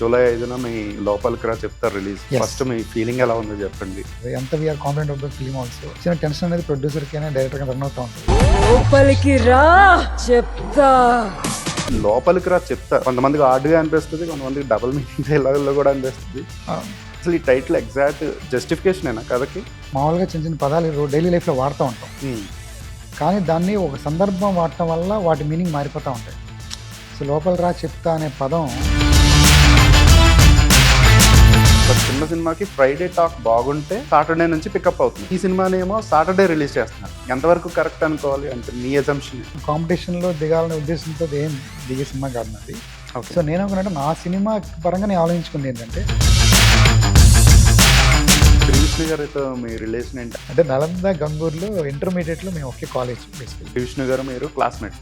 July 5న మీ లోపలికి రా చెప్తారు రిలీజ్. Yes. ఫస్ట్ మీ ఫీలింగ్ ఎలా ఉందో చెప్పండి. ఎంత we're confident of the film also. చిన్న టెన్షన్ అనేది ప్రొడ్యూసర్కి అయినా డైరెక్టర్కి రన్ అవుతూ ఉంటుంది. లోపలికి రా చెప్తా. లోపలికి రా చెప్తా కొంతమందికి హార్డ్గా అనిపిస్తుంది, కొంతమందికి డబుల్ మీనింగ్ డైలాగుల్లో కూడా అనిపిస్తుంది. అసలు ఈ టైటిల్ ఎగ్జాక్ట్ జస్టిఫికేషన్ అయినా కథకి? మామూలుగా చిన్న చిన్న పదాలు డైలీ లైఫ్లో వాడుతూ ఉంటాం, కానీ దాన్ని ఒక సందర్భం వాడటం వల్ల వాటి మీనింగ్ మారిపోతూ ఉంటాయి. సో లోపల రా చెప్తా అనే పదం ఒక చిన్న సినిమాకి ఫ్రైడే టాక్ బాగుంటే సాటర్డే నుంచి పికప్ అవుతుంది. ఈ సినిమానేమో సాటర్డే రిలీజ్ చేస్తున్నారు. ఎంతవరకు కరెక్ట్ అనుకోవాలి అంటే మీ అజంప్షన్? కాంపిటీషన్లో దిగాలనే ఉద్దేశంతో ఏం దిగే సినిమా కాదు నాది. ఓకే. సో నేను అనుకున్నట్టు నా సినిమా పరంగా నేను ఆలోచించుకుంది ఏంటంటే, విష్ణు గారితో మీ రిలేషన్ ఏంటి? అంటే నలంద గంగూర్లో ఇంటర్మీడియట్లో మేము ఒకే కాలేజ్ బేసికలీ. విష్ణు గారు మీరు క్లాస్మేట్,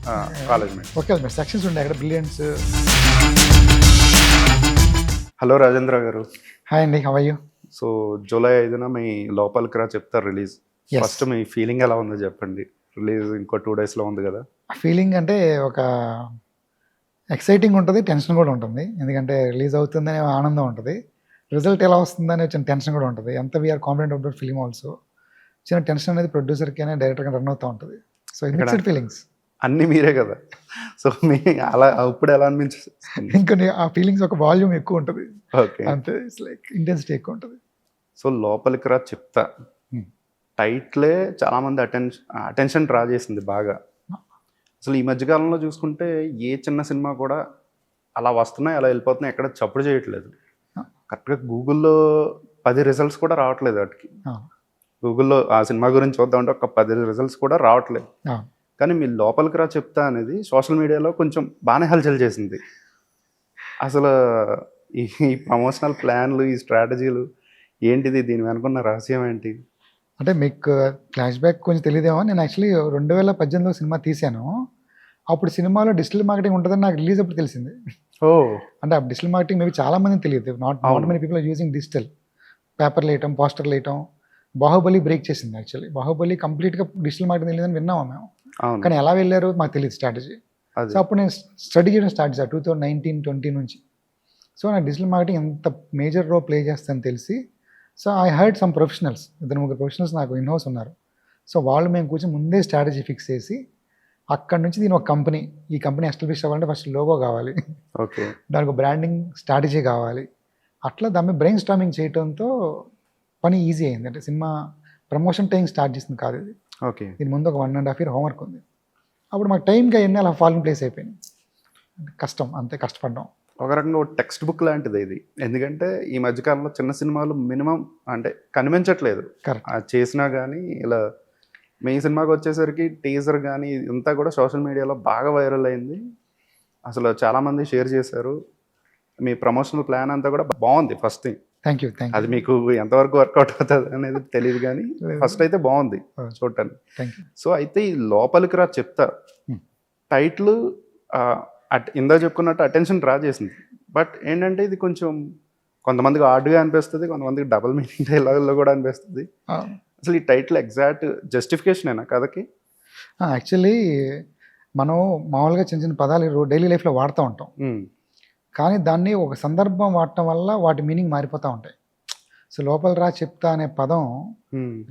కాలేజ్ మేట్. ఓకే, మీరు సెక్షన్స్ ఉండే అక్కడ brilliance. Hello Rajendra garu. Hi అండి, how are you? So July 5న మీ లోపలికి రా చెప్తారు రిలీజ్. Yes. ఫస్ట్ మీ ఫీలింగ్ ఎలా ఉందో చెప్పండి. రిలీజ్ ఇంకో 2 daysలో ఉంది కదా. ఫీలింగ్ అంటే ఒక ఎక్సైటింగ్ ఉంటుంది, టెన్షన్ కూడా ఉంటుంది. ఎందుకంటే రిలీజ్ అవుతుందనే ఆనందం ఉంటుంది, రిజల్ట్ ఎలా వస్తుందనే చిన్న టెన్షన్ కూడా ఉంటుంది. ఎంత we're confident of the film also. చిన్న టెన్షన్ అనేది ప్రొడ్యూసర్కి అయినా డైరెక్టర్కి రన్ అవుతూ ఉంటుంది. So mixed feelings. అన్నీ మీరే కదా, సో మీ అలా అప్పుడు ఎలా అనిపించింది? ఇంకా ఆ ఫీలింగ్స్ ఒక వాల్యూమ్ ఎక్కువ ఉంటుంది, ఓకే. అంతే. ఇట్స్ లైక్ ఇంటెన్సిటీ ఎక్కువ ఉంటుంది. సో లోపలికి రా చెప్తా టైటిలే చాలామంది అటెన్షన్ డ్రా చేసింది బాగా. అసలు ఈ మధ్యకాలంలో చూసుకుంటే ఏ చిన్న సినిమా కూడా అలా వస్తున్నాయి, అలా వెళ్ళిపోతున్నాయి, ఎక్కడ చప్పుడు చేయట్లేదు. కరెక్ట్గా గూగుల్లో 10 రిజల్ట్స్ కూడా రావట్లేదు వాటికి. గూగుల్లో ఆ సినిమా గురించి చూద్దామంటే ఒక 10 రిజల్ట్స్ కూడా రావట్లేదు. కానీ మీ లోపలికి రా చెప్తా అనేది సోషల్ మీడియాలో కొంచెం బాగానే హల్చల్ చేసింది. అసలు ఈ ప్రమోషనల్ ప్లాన్లు, ఈ స్ట్రాటజీలు ఏంటిది? దీని వెనుకున్న రహస్యం ఏంటి? అంటే మీకు ఫ్లాష్ బ్యాక్ కొంచెం తెలియదేమో, నేను యాక్చువల్లీ 2018లో సినిమా తీశాను. అప్పుడు సినిమాలో డిజిటల్ మార్కెటింగ్ ఉంటుందని నాకు రిలీజ్ అప్పుడు తెలిసింది. ఓ, అంటే ఆ డిజిటల్ మార్కెటింగ్ మేబీ చాలా మందికి తెలియదు. Not many people are using digital. పేపర్లు వేయటం, పోస్టర్లు వేయటం. బాహుబలి బ్రేక్ చేసింది యాక్చువల్లీ. బాహుబలి కంప్లీట్గా డిజిటల్ మార్కెటింగ్ తెలియదని విన్నాము మేము, అవును. కానీ ఎలా వెళ్ళారో మాకు తెలియదు స్ట్రాటజీ. సో అప్పుడు నేను స్టడీ చేయడం స్టార్ట్ చేశాను 2019-20 నుంచి. సో నాకు డిజిటల్ మార్కెటింగ్ ఎంత మేజర్ రోల్ ప్లే చేస్తుందని తెలిసి, so I heard some professionals, 2-3 professionals నాకు ఇన్హౌస్ ఉన్నారు. సో వాళ్ళు మేము కూర్చొని ముందే స్ట్రాటజీ ఫిక్స్ చేసి, అక్కడి నుంచి దీని ఒక కంపెనీ, ఈ కంపెనీ ఎస్టాబ్లిష్ అవ్వాలంటే ఫస్ట్ లోగో కావాలి, ఓకే, దానికి బ్రాండింగ్ స్ట్రాటజీ కావాలి. అట్లా దాన్ని బ్రెయిన్ స్టార్మింగ్ చేయడంతో పని ఈజీ అయింది. అంటే సినిమా ప్రమోషన్ టైం స్టార్ట్ చేసింది కాదు ఇది. ఓకే. దీని ముందు ఒక 1.5 year హోంవర్క్ ఉంది. అప్పుడు మాకు టైంకి అవన్నీ అలా ఫాలింగ్ ప్లేస్ అయిపోయినాయి. కష్టం, అంతే, కష్టపడ్డాం. ఒక రకంగా ఒక టెక్స్ట్ బుక్ లాంటిది ఇది. ఎందుకంటే ఈ మధ్యకాలంలో చిన్న సినిమాలు మినిమం అంటే కనిపించట్లేదు. కరెక్ట్. చేసినా కానీ ఇలా మీ సినిమాకి వచ్చేసరికి టీజర్ కానీ ఇంతా కూడా సోషల్ మీడియాలో బాగా వైరల్ అయింది. అసలు చాలామంది షేర్ చేశారు. మీ ప్రమోషనల్ ప్లాన్ అంతా కూడా బాగుంది. First thing, thank you. అది మీకు ఎంతవరకు వర్కౌట్ అవుతుంది అనేది తెలియదు, కానీ ఫస్ట్ అయితే బాగుంది చూడటానికి. Thank you. సో అయితే ఈ లోపలికి రా చెప్తా టైటిల్ ఇందా చెప్పుకున్నట్టు అటెన్షన్ డ్రా చేసింది. బట్ ఏంటంటే ఇది కొంచెం కొంతమందికి హార్డ్గా అనిపిస్తుంది, కొంతమందికి డబుల్ మీనింగ్ డైలాగుల్లో కూడా అనిపిస్తుంది. అసలు ఈ టైటిల్ ఎగ్జాక్ట్ జస్టిఫికేషన్ అయినా కథకి? యాక్చువల్లీ మనం మామూలుగా చిన్న చిన్న పదాలు డైలీ లైఫ్లో వాడుతూ ఉంటాం, కానీ దాన్ని ఒక సందర్భం వాడటం వల్ల వాటి మీనింగ్ మారిపోతూ ఉంటాయి. సో లోపల రా చెప్తా అనే పదం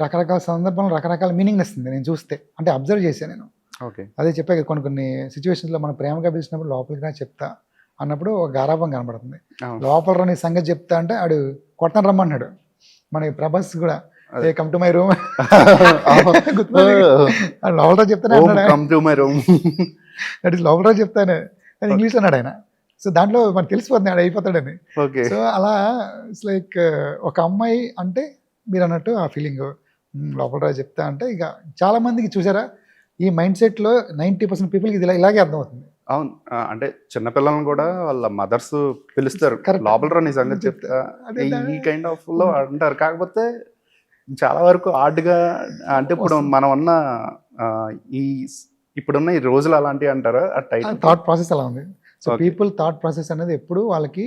రకరకాల సందర్భంలో రకరకాల మీనింగ్ ఇస్తుంది. నేను చూస్తే, అంటే అబ్జర్వ్ చేశాను నేను. ఓకే. అదే చెప్పాక కొన్ని సిచ్యువేషన్స్లో మనం ప్రేమగా పిలిచినప్పుడు లోపలికి రా చెప్తా అన్నప్పుడు ఒక గారాభం కనబడుతుంది. లోపల రాని సంగతి చెప్తా అంటే ఆడు కొట్టని రమ్మన్నాడు. మన ప్రభాస్ కూడా ఏ కమ్ టు మై రూమ్ లోపల చెప్తానే దట్ ఈస్ లోపల చెప్తానే అని ఇంగ్లీష్ అన్నాడు ఆయన. సో దాంట్లో మనకు తెలిసిపోతుంది ఆడు అయిపోతాడని. సో అలా ఇట్స్ లైక్ ఒక అమ్మాయి అంటే మీరు అన్నట్టు ఆ ఫీలింగ్ లోపల రా చెప్తా అంటే, ఇక చాలా మందికి చూసారా ఈ మైండ్ సెట్లో 90% పీపుల్కి ఇది ఇలాగే అర్థమవుతుంది. అవును, అంటే చిన్నపిల్లలను కూడా వాళ్ళ మదర్స్ పిలుస్తారు, లోపల రా నీ సంగతి చెప్తా, ఈ కైండ్ ఆఫ్ లో అంటారు. కాకపోతే చాలా వరకు హార్డ్గా, అంటే ఇప్పుడు మనం ఉన్న ఇప్పుడున్న ఈ రోజులు అలాంటివి అంటారు. ఆ టైటిల్ థాట్ ప్రాసెస్ అలా ఉంది. సో పీపుల్ థాట్ ప్రాసెస్ అనేది ఎప్పుడు వాళ్ళకి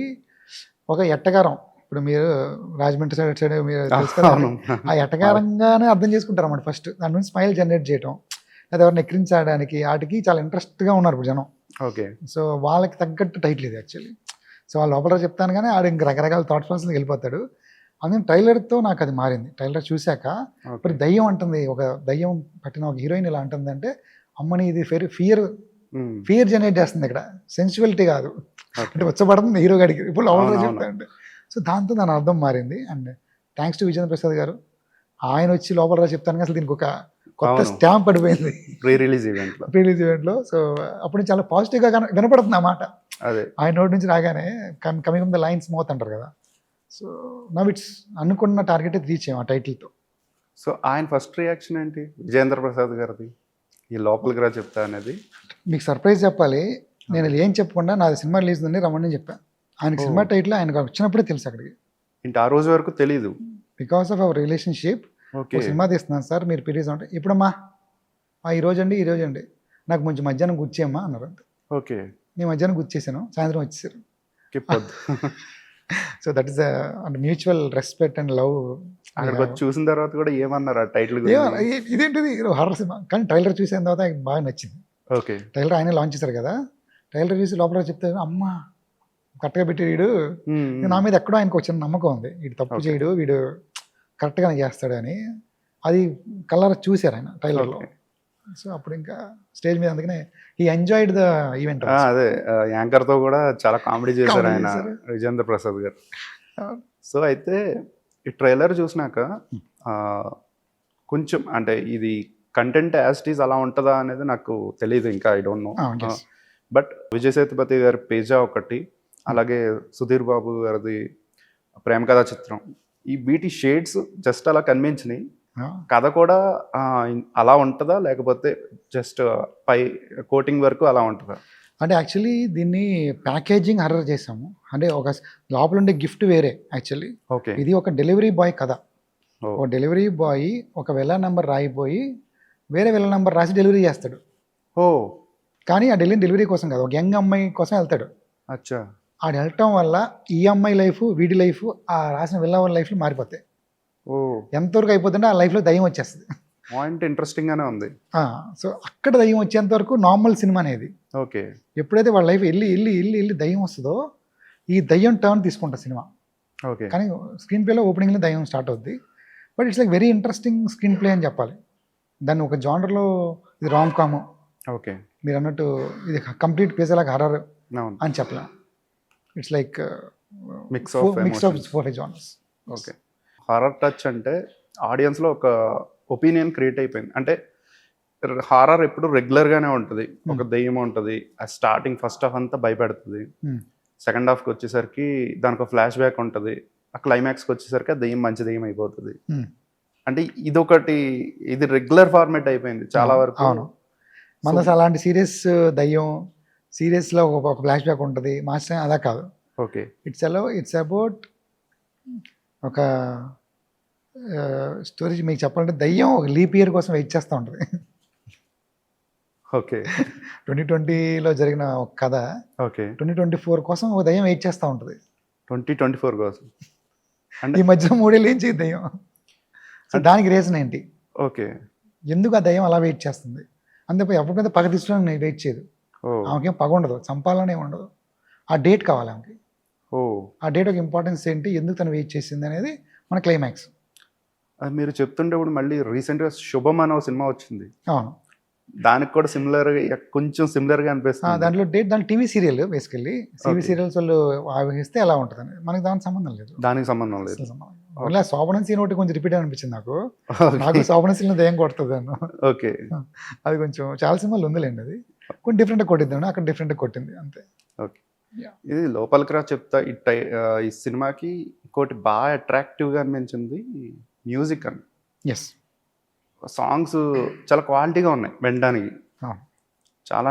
ఒక ఎట్టగారం. ఇప్పుడు మీరు రాజమండ్రి సైడ్ మీరు తెలుసు కదా, ఆ ఎట్టగారంగానే అర్థం చేసుకుంటారు అన్నమాట. ఫస్ట్ దాని నుంచి స్మైల్ జనరేట్ చేయటం, లేదా ఎవరిని ఎక్కిరించడానికి వాటికి చాలా ఇంట్రెస్ట్గా ఉన్నారు ఇప్పుడు జనం. ఓకే. సో వాళ్ళకి తగ్గట్టు టైటిల్ ఇది యాక్చువల్లీ. సో ఆ లోపల చెప్తాను కానీ ఆడు ఇంక రకరకాల థాట్ ప్రాసెస్కి వెళ్ళిపోతాడు. అందుకని ట్రైలర్తో నాకు అది మారింది. ట్రైలర్ చూశాక ఇప్పుడు దయ్యం అంటుంది, ఒక దయ్యం పట్టిన ఒక హీరోయిన్ ఇలా అంటుందంటే అమ్మని ఇది ఫియర్ జనరేట్ చేస్తుంది ఇక్కడ, సెన్సువాలిటీ కాదు. అంటే వచ్చబడుతుంది హీరో గారికి ఇప్పుడు లోపల చెప్తానంటే. సో దాంతో దాని అర్థం మారింది. And thanks to Vijendra Prasad గారు, ఆయన వచ్చి లోపల చెప్తాను అసలు దీనికి ఒక కొత్త స్టాంప్ పడిపోయింది ప్రీ రిలీజ్ ఈవెంట్లో. సో అప్పుడు నుంచి చాలా పాజిటివ్గా వినపడుతుంది ఆ మాట ఆయన నోటి నుంచి రాగానే. Coming from the lines mouth అంటారు కదా. సో నవ్ ఇట్స్ అనుకున్న టార్గెట్ రీచ్ అయ్యాం ఆ టైటిల్తో. సో ఆయన ఫస్ట్ రియాక్షన్ ఏంటి విజేంద్ర ప్రసాద్ గారిది ఈ లోపలికి రా చెప్తా అనేది? మీకు సర్ప్రైజ్ చెప్పాలి, నేను ఏం చెప్పకుండా నాది సినిమా రిలీజ్ ఉంది రమ్మని చెప్పాను. ఆయనకి సినిమా టైటిల్ ఆయనకు వచ్చినప్పుడే తెలుసు అక్కడికి. ఇంటి ఆ రోజు వరకు తెలీదు. Because of our relationship cinema తీస్తున్నాను సార్ మీరు పీరియడ్స్ అంటే ఇప్పుడమ్మా ఈ రోజు అండి నాకు కొంచెం మధ్యాహ్నం గుచ్చేయమ్మా అన్నారు. ఓకే, నేను మధ్యాహ్నం గుచ్చేసాను, సాయంత్రం వచ్చేసారు. సో దట్ ఈస్ అంటే మ్యూచువల్ రెస్పెక్ట్ అండ్ లవ్. అక్కడికి వచ్చి చూసిన తర్వాత కూడా ఏమన్నారు ఆ టైటిల్? ఇదేంటిది హర్రర్ సినిమా, కానీ ట్రైలర్ చూసిన తర్వాత ఆయనకు బాగా నచ్చింది. ఓకే, ట్రైలర్ ఆయన లాంచ్ చేశారు కదా, ట్రైలర్ చూసి లోపల చెప్తే అమ్మ కరెక్ట్గా పెట్టి వీడు నా మీద ఎక్కడో ఆయనకు వచ్చిన నమ్మకం ఉంది, వీడు తప్పు చేయడు, వీడు కరెక్ట్గానే చేస్తాడు అని. అది కలర్ చూశారు ఆయన ట్రైలర్లో. సో అప్పుడు ఇంకా స్టేజ్ మీద అందుకనే ఈ ఎంజాయిడ్ ద ఈవెంట్. అదే యాంకర్ తో కూడా చాలా కామెడీ చేశారు ఆయన విజేంద్ర ప్రసాద్ గారు. సో అయితే ఈ ట్రైలర్ చూసినాక కొంచెం అంటే ఇది కంటెంట్ యాజ్ ఇట్ ఈజ్ అలా ఉంటుందా అనేది నాకు తెలియదు ఇంకా, I don't know. But Vijay Sethupathi గారి పేజా ఒకటి, అలాగే సుధీర్ బాబు గారిది ప్రేమ కథా చిత్రం, ఈ వీటి షేడ్స్ జస్ట్ అలా కనిపించినాయి. కథ కూడా అలా ఉంటుందా లేకపోతే జస్ట్ పై కోటింగ్ వరకు అలా ఉంటుందా? అంటే యాక్చువల్లీ దీన్ని ప్యాకేజింగ్ హర్రర్ చేసాము. అంటే ఒక లోపల ఉండే గిఫ్ట్ వేరే యాక్చువల్లీ. ఓకే, ఇది ఒక డెలివరీ బాయ్ కథ. ఒక డెలివరీ బాయ్ ఒక విల్ల నెంబర్ రాయిపోయి వేరే విల్ల నెంబర్ రాసి డెలివరీ చేస్తాడు. కానీ ఆ డెలివరీ కోసం కాదు, ఒక యంగ్ అమ్మాయి కోసం వెళ్తాడు. అచ్చా, ఆడు వెళ్ళటం వల్ల ఈ అమ్మాయి లైఫ్ వీడి లైఫ్ ఆ రాసిన విల్ల వాళ్ళ లైఫ్లో మారిపోతాయి. ఎంతవరకు అయిపోతుంటే ఆ లైఫ్లో దయ్యం వచ్చేస్తుంది. పాయింట్ ఇంట్రెస్టింగ్ గానే ఉంది. సో అక్కడ దయ్యం వచ్చేంత వరకు నార్మల్ సినిమా అనేది. ఓకే, ఎప్పుడైతే వాళ్ళ లైఫ్ వెళ్ళి దయ్యం వస్తుందో ఈ దయ్యం టర్న్ తీసుకుంటా సినిమా. ఓకే, కానీ స్క్రీన్ ప్లేలో ఓపెనింగ్లో దయ్యం స్టార్ట్ అవుద్ది. But it's like very interesting screen play అని చెప్పాలి. దాన్ని ఒక జానర్లో ఇది రామ్ కాము, ఓకే మీరు అన్నట్టు ఇది కంప్లీట్ పేజ్ లాగా హర్రర్ అని చెప్పలేం. It's like mix of 4 genres. Okay, horror touch అంటే ఆడియన్స్లో ఒక ఒపీనియన్ క్రియేట్ అయిపోయింది. అంటే హారర్ ఎప్పుడు రెగ్యులర్గానే ఉంటుంది, ఒక దెయ్యం ఉంటుంది, స్టార్టింగ్ ఫస్ట్ హాఫ్ అంతా భయపెడుతుంది, సెకండ్ హాఫ్కి వచ్చేసరికి దానికి ఒక ఫ్లాష్ బ్యాక్ ఉంటుంది, ఆ క్లైమాక్స్కి వచ్చేసరికి ఆ దెయ్యం మంచి దెయ్యం అయిపోతుంది. అంటే ఇది రెగ్యులర్ ఫార్మేట్ అయిపోయింది చాలా వరకు. అవును, మన అలాంటి సీరియస్ దయ్యం సీరియస్లో ఒక ఫ్లాష్ బ్యాక్ ఉంటుంది, మాస్టర్ అలా కాదు. ఓకే, ఇట్స్ అబౌట్ ఒక స్టోరీ మీకు చెప్పాలంటే దయ్యం ఒక లీప్ ఇయర్ కోసం వెయిట్ చేస్తూ ఉంటుంది. ఓకే, 2020లో జరిగిన ఒక కథ, ఓకే 2024 కోసం ఒక దయ్యం వెయిట్ చేస్తూ ఉంటుంది. 2024 కోసం అంటే ఈ మధ్య 3 ఏళ్ళు ఏం చేయదు దయ్యం. సో దానికి రీజన్ ఏంటి? ఓకే, ఎందుకు ఆ దయ్యం అలా వెయిట్ చేస్తుంది? అందుకే ఎవరికైతే పగ తీసుకోవడానికి వెయిట్ చేయదు. ఆమెకేం పగ ఉండదు, చంపాలనే ఉండదు, ఆ డేట్ కావాలి ఆమెకి. ఆ డేట్ ఒక ఇంపార్టెన్స్ ఏంటి, ఎందుకు తను వెయిట్ చేసింది అనేది మన క్లైమాక్స్. అది మీరు చెప్తుంటే ఇప్పుడు మళ్ళీ రీసెంట్గా శుభం అనే సినిమా వచ్చింది. అవును, దానికి కూడా కొంచెం సిమిలర్గా అనిపిస్తుంది. దాంట్లో టీవీ సీరియల్ బేసికల్లీ సీరియల్స్ వాళ్ళు ఆవిస్తే ఎలా ఉంటుందని మనకి దానికి సంబంధం లేదు. దానికి సంబంధం లేదు. మళ్ళీ శోభన సీన్ ఒకటి కొంచెం రిపీట్ అనిపించింది నాకు శోభన సీన్ దయ్యం కొడుతుంది అన్న. ఓకే, అది కొంచెం చాలా సినిమాలు ఉందిలేండి, అది కొంచెం డిఫరెంట్గా కొట్టింది, అక్కడ డిఫరెంట్గా కొట్టింది అంతే. ఓకే, ఇది లోపలికి రా చెప్తా ఈ సినిమాకి ఇంకోటి బాగా అట్రాక్టివ్గా అనిపించింది మ్యూజిక్ అని. ఎస్, సాంగ్స్ చాలా క్వాలిటీగా ఉన్నాయి వినడానికి. చాలా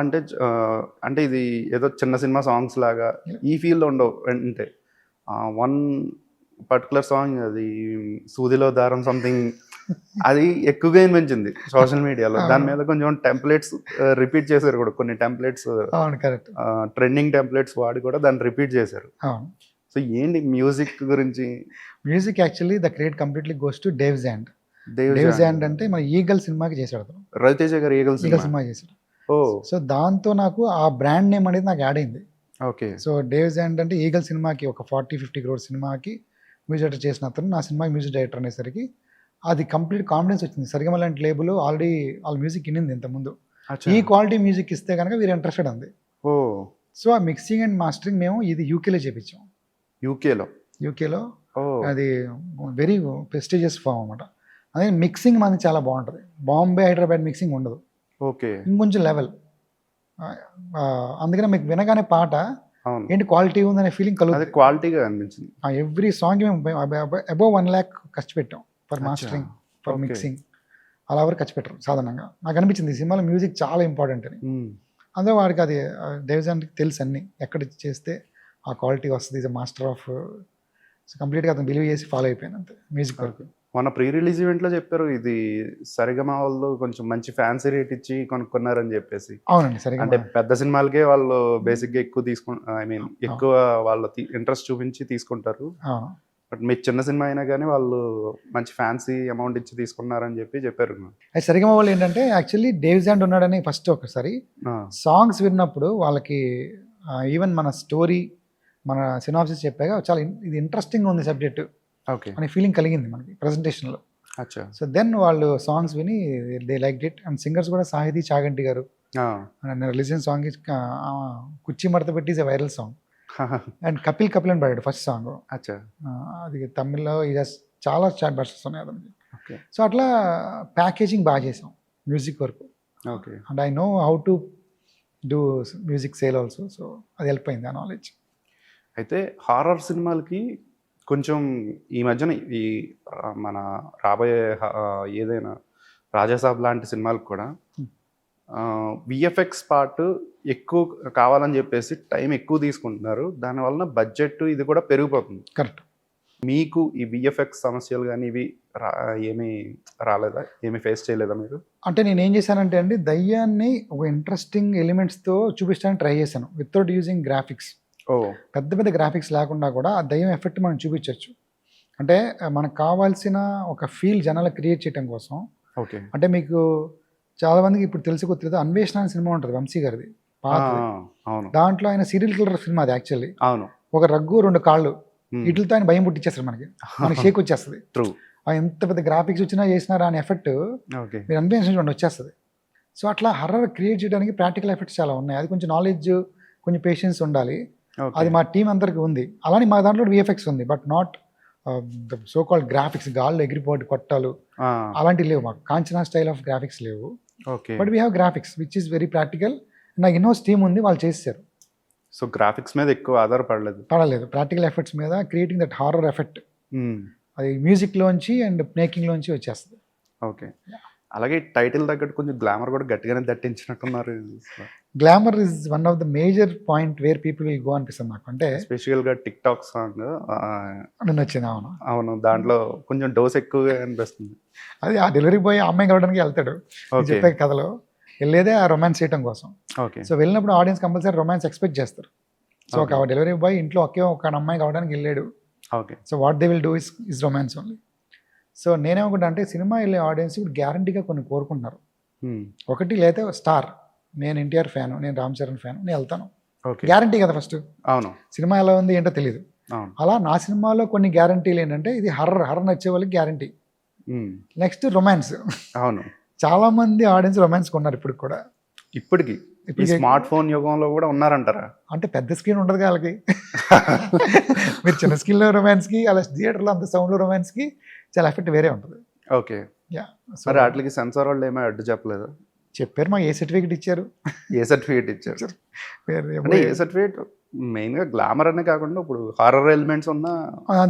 అంటే ఇది ఏదో చిన్న సినిమా సాంగ్స్ లాగా ఈ ఫీల్డ్లో ఉండవు. అంటే వన్ పర్టికులర్ సాంగ్ అది సూదిలో దారం సంథింగ్, అది ఎక్కువగా అనిపించింది సోషల్ మీడియాలో. దాని మీద కొంచెం టెంప్లెట్స్ రిపీట్ చేశారు కూడా, కొన్ని టెంప్లెట్స్ ట్రెండింగ్ టెంప్లెట్స్ వాడి కూడా దాన్ని రిపీట్ చేశారు. సో ఏంటి మ్యూజిక్ గురించి? Music actually the credit completely goes to Dave Zand. అంటే మన ఈగల్ సినిమాకి చేశాడు అతను. రవితేజ గారు ఈగల్ సినిమా చేశాడు. సో దాంతో నాకు ఆ బ్రాండ్ నేమ్ అనేది నాకు యాడ్ అయింది. ఓకే. సో డేవ్స్ అంటే ఈగల్ సినిమాకి ఒక 40-50 crore సినిమాకి మ్యూజిక్ డైరెక్టర్ చేసిన అతను నా సినిమాకి మ్యూజిక్ డైరెక్టర్ అనేసరికి అది కంప్లీట్ కాన్ఫిడెన్స్ వచ్చింది. సరిగమ లాంటి లేబుల్ ఆల్రెడీ వాళ్ళ మ్యూజిక్ వినింది ఇంతకుముందు. అచ్చా. ఈ క్వాలిటీ మ్యూజిక్ ఇస్తే కనుక వీరు ఇంట్రెస్టెడ్ ఉంది. ఓ సో ఆ మిక్సింగ్ అండ్ మాస్టరింగ్ మేము ఇది యూకేలో చేపించాం. యూకేలో. యూకేలో ఓ అది వెరీ ప్రెస్టీజియస్ ఫామ్ అనమాట. అదే మిక్సింగ్ మనకి చాలా బాగుంటుంది. బాంబే హైదరాబాద్ మిక్సింగ్ ఉండదు, ఓకే. ఇంకొంచెం లెవెల్. అందుకనే మీకు వినగానే పాట అవును, ఏంటి క్వాలిటీ ఉందనే ఫీలింగ్ అది కలుగుతుంది. క్వాలిటీగా అనిపించింది. ఎవ్రీ సాంగ్ మేము అబౌవ్ 1 lakh ఖర్చు పెట్టాం ఫర్ అచ్చా. Mastering, for Okay. మిక్సింగ్. అలా ఎవరు ఖర్చు పెట్టరు సాధారణంగా. నాకు అనిపించింది ఈ సినిమాలో మ్యూజిక్ చాలా ఇంపార్టెంట్ అని. మ్మ్. అందులో వాడికి అది దేవజానికి తెలుసు అన్ని ఎక్కడ చేస్తే ఆ క్వాలిటీ వస్తుంది. Is master of. సో కంప్లీట్గా అతను బిలీవ్ చేసి ఫాలో అయిపోయాను అంతే మ్యూజిక్ వరకు. మొన్న ప్రీ రిలీజ్ ఈవెంట్లో చెప్పారు ఇది సరిగమ వాళ్ళు కొంచెం మంచి ఫ్యాన్సీ రేట్ ఇచ్చి కొనుక్కున్నారని చెప్పేసి. అవునండి, సరిగా అంటే పెద్ద సినిమాలకే వాళ్ళు బేసిక్గా ఎక్కువ ఐ మీన్ ఎక్కువ వాళ్ళ ఇంట్రెస్ట్ చూపించి తీసుకుంటారు. అవును. బట్ మీ చిన్న సినిమా అయినా కానీ వాళ్ళు మంచి ఫ్యాన్సీ అమౌంట్ ఇచ్చి తీసుకున్నారని చెప్పారు. అది సరిగమ వాళ్ళు ఏంటంటే యాక్చువల్లీ డేవ్జాండ్ ఉన్నాడని ఫస్ట్ ఒకసారి సాంగ్స్ విన్నప్పుడు వాళ్ళకి ఈవెన్ మన స్టోరీ మన సినాప్సిస్ చెప్పాక చాలా ఇది ఇంట్రెస్టింగ్ ఉంది సబ్జెక్ట్ ఓకే. అనే ఫీలింగ్ కలిగింది మనకి ప్రజెంటేషన్లో. అచ్చా. సో దెన్ వాళ్ళు సాంగ్స్ విని they like it. And singers కూడా సాహితీ చాగంటి గారు రిలీజియన్ సాంగ్ కుర్చీ మడత పెట్టి is a viral song. And Kapil అని పాడాడు ఫస్ట్ సాంగ్. అచ్చా. అది తమిళ్లో ఇది చాలా చాట్ బర్సెస్ ఉన్నాయి అతనికి. ఓకే. సో అట్లా ప్యాకేజింగ్ బాగా చేసాం మ్యూజిక్ వరకు. Okay. And I know how to do music sale also. So అది హెల్ప్ అయింది ఆ నాలెడ్జ్. అయితే హారర్ సినిమాలకి కొంచెం ఈ మధ్యన ఈ మన రాబోయే ఏదైనా రాజాసాబ్ లాంటి సినిమాలకు కూడా విఎఫ్ఎక్స్ పార్ట్ ఎక్కువ కావాలని చెప్పేసి టైం ఎక్కువ తీసుకుంటున్నారు. దానివలన బడ్జెట్ ఇది కూడా పెరిగిపోతుంది. కరెక్ట్. మీకు ఈ విఎఫ్ఎక్స్ సమస్యలు కానీ ఇవి ఏమీ రాలేదా? ఏమీ ఫేస్ చేయలేదా మీరు? అంటే నేను ఏం చేశానంటే అండి, దయ్యాన్ని ఒక ఇంట్రెస్టింగ్ ఎలిమెంట్స్తో చూపించడానికి ట్రై చేశాను వితౌట్ యూజింగ్ గ్రాఫిక్స్. ఓ పెద్ద పెద్ద గ్రాఫిక్స్ లేకుండా కూడా ఆ దయ్యం ఎఫెక్ట్ మనం చూపించవచ్చు. అంటే మనకు కావాల్సిన ఒక ఫీల్ జనాలకు క్రియేట్ చేయడం కోసం. ఓకే. అంటే మీకు చాలా మందికి ఇప్పుడు తెలుసు అన్వేషణ అనే సినిమా ఉంటుంది వంశీ గారిది పాతది. అవును. దాంట్లో ఆయన సీరియల్ కిల్లర్ సినిమా అది యాక్చువల్లీ. అవును. ఒక రగ్గు 2 కాళ్ళు వీటితో ఆయన భయం పుట్టించేస్తారు మనకి షేక్ వచ్చేస్తుంది. ట్రూ. ఎంత పెద్ద గ్రాఫిక్స్ వచ్చినా చేసినారా అనే ఎఫెక్ట్ ఓకే. మీరు అన్వేషణ వచ్చేస్తుంది. సో అట్లా హర్రర్ క్రియేట్ చేయడానికి ప్రాక్టికల్ ఎఫెక్ట్స్ చాలా ఉన్నాయి. అది కొంచెం నాలెడ్జ్, కొంచెం పేషెన్స్ ఉండాలి. అది మా టీం అందరికి ఉంది. అలానే మా దాంట్లో విఎఫ్ఎక్స్ ఉంది, but not the so called graphics. గాల్లో ఎగిరిపోటు కొట్టాలు అలాంటివి లేవు మాకు. కాంచనా స్టైల్ ఆఫ్ గ్రాఫిక్స్ లేవు. Okay. But we have graphics which is very practical. నాకు ఇన్నోస్ టీమ్ ఉంది, వాళ్ళు చేశారు. సో గ్రాఫిక్స్ మీద ఎక్కువ పడలేదు ప్రాక్టికల్ ఎఫెక్ట్స్ మీద. క్రియేటింగ్ దట్ హారర్ ఎఫెక్ట్ అది మ్యూజిక్లోంచి అండ్ మేకింగ్లోంచి వచ్చేస్తుంది. ఓకే. అలాగే టైటిల్ తగ్గట్టు కొంచెం గ్లామర్ కూడా గట్టిగానే దట్టించినట్టున్నారు. Glamour is one of the major point where people will go అనిపిస్తుంది నాకు. అంటే స్పెషల్గా టిక్ టాక్ సాంగ్ నిన్న వచ్చింది. అవును, దాంట్లో కొంచెం డోస్ ఎక్కువగా అనిపిస్తుంది. అది ఆ డెలివరీ బాయ్ అమ్మాయి కావడానికి వెళ్తాడు చెప్పే కథలో, వెళ్ళేదే ఆ రొమాన్స్ చేయడం కోసం. ఓకే. సో వెళ్ళినప్పుడు ఆడియన్స్ కంపల్సరీ రొమాన్స్ ఎక్స్పెక్ట్ చేస్తారు. సో ఒక డెలివరీ బాయ్ ఇంట్లో ఒక అమ్మాయి కావడానికి వెళ్ళాడు. Okay. So what they will do is romance only. So నేనేమనుకుంటా అంటే సినిమా వెళ్ళే ఆడియన్స్ ఇప్పుడు గ్యారంటీగా కొన్ని కోరుకుంటున్నారు. ఒకటి లేదా స్టార్, నేను ఎన్టీఆర్ ఫ్యాన్, నేను రామ్ చరణ్ ఫ్యాన్, నేను వెళ్తాను. గ్యారంటీ కదా ఫస్ట్. అవును. సినిమా ఎలా ఉంది ఏంటో తెలియదు. అలా నా సినిమాలో కొన్ని గ్యారంటీలు ఏంటంటే ఇది హర్రర్ నచ్చే వాళ్ళకి గ్యారంటీ. Next romance. అవును. చాలా మంది ఆడియన్స్ రొమాన్స్ కొన్నారు ఇప్పుడు కూడా. ఇప్పటికి స్మార్ట్ ఫోన్ యుగంలో కూడా ఉన్నారంటారా? అంటే పెద్ద స్క్రీన్ ఉండదు వాళ్ళకి. మీరు చిన్న స్క్రీన్లో రొమాన్స్కి, అలా థియేటర్లో అంత సౌండ్లో రొమాన్స్కి చాలా ఎఫెక్ట్ వేరే ఉంటుంది. ఓకే. మరి వాటికి సెన్సార్ వాళ్ళు ఏమీ అడ్డు చెప్పలేదు? చెప్పారు. మాకు ఏ సర్టిఫికేట్ ఇచ్చారు? ఏ సర్టిఫికేట్ ఇచ్చారు? అంటే ఏ సర్టిఫికేట్ మెయిన్గా గ్లామర్ అనే కాకుండా ఇప్పుడు హారర్ ఎలిమెంట్స్ ఉన్న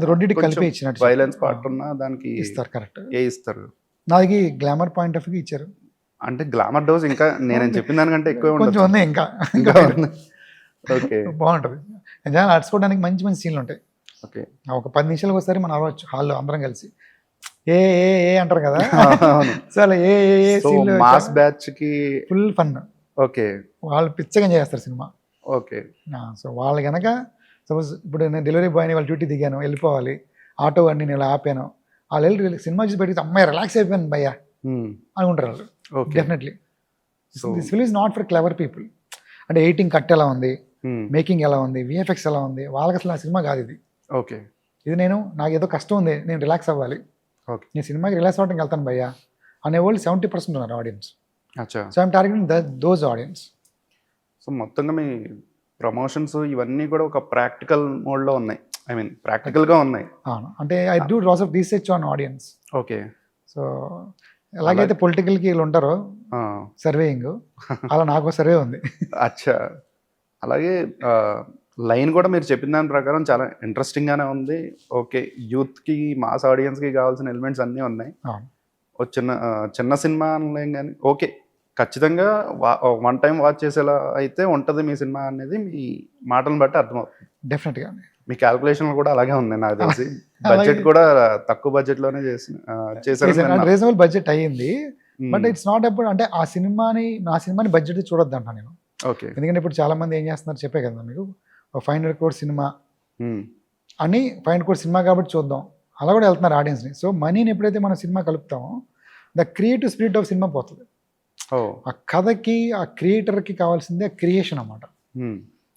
రెండింటికి కలిపి ఇచ్చినట్టు వైలెన్స్ పార్ట్ ఉన్న దానికి ఇస్తారు. కరెక్ట్. ఇస్తారు. నాది గ్లామర్ పాయింట్ ఆఫ్ వ్యూ ఇచ్చారు. అంటే గ్లామర్ డోస్ ఇంకా నేను చెప్పిన దానికంటే ఎక్కువ కొంచెం ఉంది. ఇంకా ఓకే. బాగుంటుంది. నిజంగా నడుచుకోవడానికి మంచి మంచి సీన్లు ఉంటాయి. ఓకే. ఒక 10 నిమిషాలకు ఒకసారి మనం అవ్వచ్చు హాల్లో అందరం కలిసి ఏ ఏ ఏ అంటారు కదా. సో అలా ఏ ఏ సీన్లు మాస్ బ్యాచ్ కి ఫుల్ ఫన్. ఓకే. వాళ్ళు పిచ్చగా చేస్తారు సినిమా. ఓకే. సో వాళ్ళు కనుక సపోజ్ ఇప్పుడు నేను డెలివరీ బాయ్ని వాళ్ళ డ్యూటీ దిగాను, వెళ్ళిపోవాలి, ఆటో అన్ని నేను ఆపాను, వాళ్ళు వెళ్ళి సినిమా చూసి పెట్టి అమ్మాయి రిలాక్స్ అయిపోయాను భయ్యా అనుకుంటారు వాళ్ళు. Definitely this film is not for clever people. అంటే ఎయిటింగ్ కట్ ఎలా ఉంది, మేకింగ్ ఎలా ఉంది, విఎఫ్ఎక్స్ ఎలా ఉంది, వాళ్ళకి అసలు నా సినిమా కాదు ఇది. ఓకే. ఇది నాకు ఏదో కష్టం ఉంది, నేను రిలాక్స్ అవ్వాలి, ఓకే. నేను సినిమాకి రిలాక్స్ అవ్వడానికి వెళ్తాను భయ్యా అనేవాళ్ళు 70% ఉన్నారు ఆడియన్స్. అచ్చా. So I'm targeting those audience. So మొత్తంగా మీ ప్రమోషన్స్ ఇవన్నీ కూడా ఒక ప్రాక్టికల్ మోడ్లో ఉన్నాయి, ఐ మీన్ ప్రాక్టికల్గా ఉన్నాయి. అవును, అంటే I do lots of research on audience. Okay. So ఎలాగైతే పొలిటికల్కి వీళ్ళు ఉంటారో సర్వేయింగ్, అలా నాకు సర్వే ఉంది. అచ్చా. అలాగే లైన్ కూడా మీరు చెప్పిన దాని ప్రకారం చాలా ఇంట్రెస్టింగ్గానే ఉంది. ఓకే, యూత్కి మాస్ ఆడియన్స్కి కావాల్సిన ఎలిమెంట్స్ అన్నీ ఉన్నాయి. అవును, ఓ చిన్న సినిమా అనలేం కానీ ఓకే, ఖచ్చితంగా వన్ టైం వాచ్ చేసేలా అయితే ఉంటుంది మీ సినిమా అనేది మీ మాటలను బట్టి అర్థమవుతుంది. డెఫినెట్గా మీ క్యాల్కులేషన్లు కూడా అలాగే ఉన్నాయి నాకు తెలిసి. బడ్జెట్ కూడా తక్కువ బడ్జెట్లోనే చేశారు. రీజనబుల్ బడ్జెట్ అయ్యింది, బట్ ఇట్స్ నాట్ అబౌట్ అంటే నా సినిమాని బడ్జెట్ చూడొద్దు అంట నేను. ఓకే. ఎందుకంటే ఇప్పుడు చాలా మంది ఏం చేస్తున్నారు చెప్పే కదా మీకు, 500 crore సినిమా అని 500 crore సినిమా కాబట్టి చూద్దాం అలా కూడా వెళ్తున్నారు ఆడియన్స్ని. సో మనీని ఎప్పుడైతే మనం సినిమా కలుపుతామో the creative spirit of cinema పోతుంది. ఆ కథకి ఆ క్రియేటర్కి కావాల్సిందే క్రియేషన్ అన్నమాట.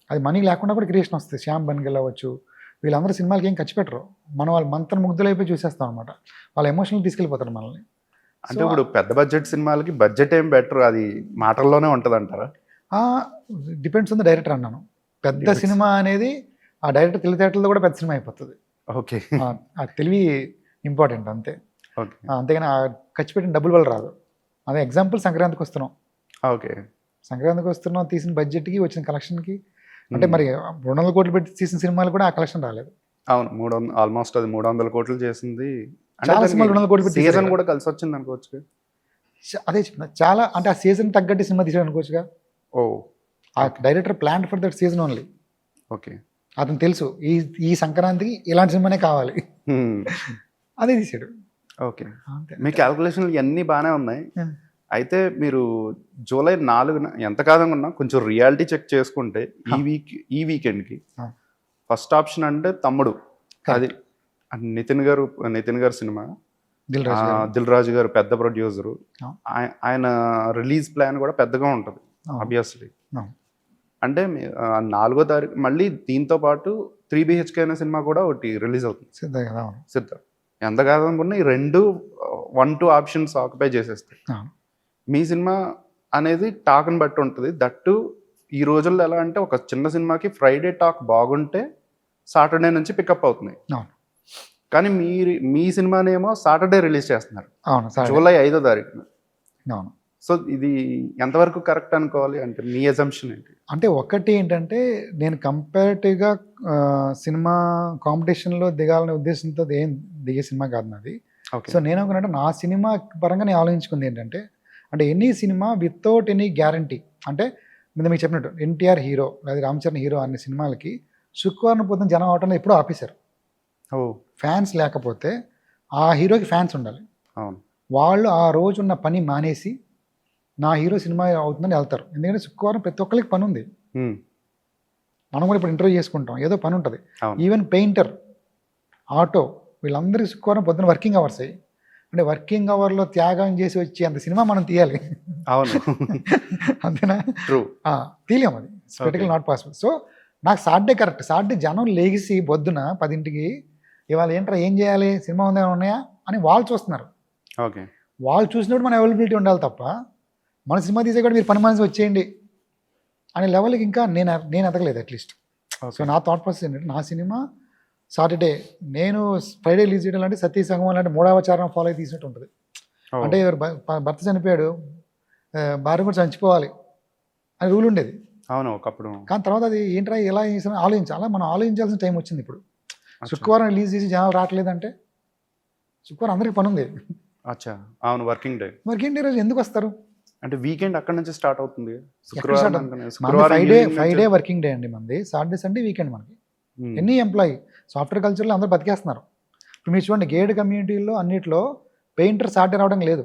అది మనీ లేకుండా కూడా క్రియేషన్ వస్తుంది. శ్యామ్ బెనగల్ అవ్వచ్చు, వీళ్ళందరూ సినిమాలకి ఏం ఖర్చు పెట్టరు, మనం వాళ్ళు మంత్రం ముగ్ధులైపోయి చూసేస్తాం అనమాట. వాళ్ళ ఎమోషనల్ తీసుకెళ్ళిపోతారు మనల్ని. అంటే ఇప్పుడు పెద్ద బడ్జెట్ సినిమాలకి బడ్జెట్ ఏం బెటర్, అది మాటల్లోనే ఉంటుంది అంటారా? డిపెండ్స్ ఆన్ ద డైరెక్టర్ అన్నాను. పెద్ద సినిమా అనేది ఆ డైరెక్టర్ తెలివితేటలతో కూడా పెద్ద సినిమా అయిపోతుంది. ఓకే. ఆ తెలివి ఇంపార్టెంట్ అంతే. ఓకే. అంతేగాని ఖర్చు పెట్టిన డబ్బులు వల్ల రాదు. అదే ఎగ్జాంపుల్ సంక్రాంతికి వస్తున్నాం. ఓకే. సంక్రాంతికి వస్తున్నాం, తీసిన బడ్జెట్కి వచ్చిన కలెక్షన్కి అంటే మరి 200 కోట్లు పెట్టి తీసిన సినిమాలు కూడా ఆ కలెక్షన్ రాలేదు. అవును, ఆల్మోస్ట్ అది 300 కోట్లు చేసింది. చాలా సినిమాలు 200 కోట్లు పెట్టి సీజన్ కూడా కలిసి వచ్చింది అనుకోవచ్చు. అదే చెప్తున్నా, చాలా అంటే ఆ సీజన్ తగ్గట్టు సినిమా తీసాడు అనుకోవచ్చుగా. ఓ, ఆ director plan for that season only. Okay. అతను తెలుసు ఈ సంక్రాంతికి ఇలాంటి సినిమానే కావాలి, అదే తీసాడు. ఓకే. మీ క్యాల్కులేషన్లు ఇవన్నీ బాగానే ఉన్నాయి. అయితే మీరు జూలై 4న ఎంత కాదనుకున్నా కొంచెం రియాలిటీ చెక్ చేసుకుంటే ఈ వీకెండ్కి ఫస్ట్ ఆప్షన్ అంటే తమ్ముడు, అది నితిన్ గారు సినిమా. దిల్ రాజు గారు పెద్ద ప్రొడ్యూసరు, ఆయన రిలీజ్ ప్లాన్ కూడా పెద్దగా ఉంటుంది ఆబ్వియస్లీ. అంటే 4వ తారీఖు మళ్ళీ దీంతో పాటు 3 BHK అనే సినిమా కూడా ఒకటి రిలీజ్ అవుతుంది, సిద్ధ. ఎంత కాదనుకున్నా ఈ 1-2 ఆప్షన్స్ ఆక్యుపై చేసేస్తాయి. మీ సినిమా అనేది టాక్ని బట్టి ఉంటుంది. దట్టు ఈ రోజుల్లో ఎలా అంటే ఒక చిన్న సినిమాకి ఫ్రైడే టాక్ బాగుంటే సాటర్డే నుంచి పికప్ అవుతున్నాయి. కానీ మీ సినిమానేమో సాటర్డే రిలీజ్ చేస్తున్నారు, జూలై 5వ తారీఖున. సో ఇది ఎంతవరకు కరెక్ట్ అనుకోవాలి, అంటే మీ అజంప్షన్ ఏంటి? అంటే ఒకటి ఏంటంటే నేను కంపారిటివ్గా సినిమా కాంపిటీషన్లో దిగాలనే ఉద్దేశంతో ఏం దిగే సినిమా కాదు నాది. సో నేను అనుకున్నట్టు నా సినిమా పరంగా నేను ఆలోచించుకుంది ఏంటంటే, అంటే any cinema without any guarantee, అంటే మీకు చెప్పినట్టు ఎన్టీఆర్ హీరో లేదా రామ్ చరణ్ హీరో అనే సినిమాలకి శుక్రవారం పొద్దున జనం అవటంలో ఎప్పుడూ ఆపేశారు. ఫ్యాన్స్ లేకపోతే ఆ హీరోకి ఫ్యాన్స్ ఉండాలి. వాళ్ళు ఆ రోజు ఉన్న పని మానేసి నా హీరో సినిమా అవుతుందని వెళ్తారు. ఎందుకంటే శుక్రవారం ప్రతి ఒక్కరికి పని ఉంది. మనం కూడా ఇప్పుడు ఇంటర్వ్యూ చేసుకుంటాం, ఏదో పని ఉంటుంది. ఈవెన్ పెయింటర్, ఆటో, వీళ్ళందరికీ శుక్రవారం పొద్దున వర్కింగ్ అవర్స్ అయ్యి, అంటే వర్కింగ్ అవర్లో త్యాగం చేసి వచ్చి అంత సినిమా మనం తీయాలి. అవును, అంతేనా? తీయలేం, అది స్పెటికల్ నాట్ పాసిబుల్. సో నాకు సాటర్డే కరెక్ట్. సాటర్డే జనం లేచి పొద్దున 10ంటికి ఇవాళ ఏంట్రా ఏం చేయాలి, సినిమా ఉందేమైనా ఉన్నాయా అని వాళ్ళు చూస్తున్నారు. ఓకే. వాళ్ళు చూసినప్పుడు మన అవైలబిలిటీ ఉండాలి తప్ప మన సినిమా తీసే కూడా మీరు పని మనసు వచ్చేయండి అనే లెవెల్కి ఇంకా నేను ఎదగలేదు అట్లీస్ట్. సో నా థాట్ ప్రాసెస్ ఏంటంటే, నా సినిమా సాటర్డే, నేను ఫ్రైడే రిలీజ్ చేయడం అంటే సతీ సంగమం లాంటి 3వ చరణం ఫాలో అయి తీసినట్టు ఉంటుంది. అంటే ఎవరు భర్త చనిపోయాడు, భార్య కూడా చనిపోవాలి అని రూల్ ఉండేది. అవును ఒకప్పుడు. కానీ తర్వాత అది ఏంట్రా ఎలా చేసినా ఆలోచించాలా, మనం ఆలోచించాల్సిన టైం వచ్చింది ఇప్పుడు. శుక్రవారం రిలీజ్ చేసి జనాలు రావట్లేదంటే శుక్రవారం అందరికీ పని ఉంది. అచ్చా, అవును, వర్కింగ్ డే రోజు ఎందుకు వస్తారు? అంటే వీకెండ్ అక్కడ నుంచి స్టార్ట్ అవుతుంది. ఫ్రైడే వర్కింగ్ డే అండి మనది, సాటర్డే సండే వీకెండ్ మనకి. ఎన్ని ఎంప్లాయీ సాఫ్ట్వేర్ కల్చర్లో అందరూ బతికేస్తున్నారు. ఇప్పుడు మీరు చూడండి, గేడ్ కమ్యూనిటీలో అన్నింటిలో పెయింటర్ సాటర్డే రావడం లేదు.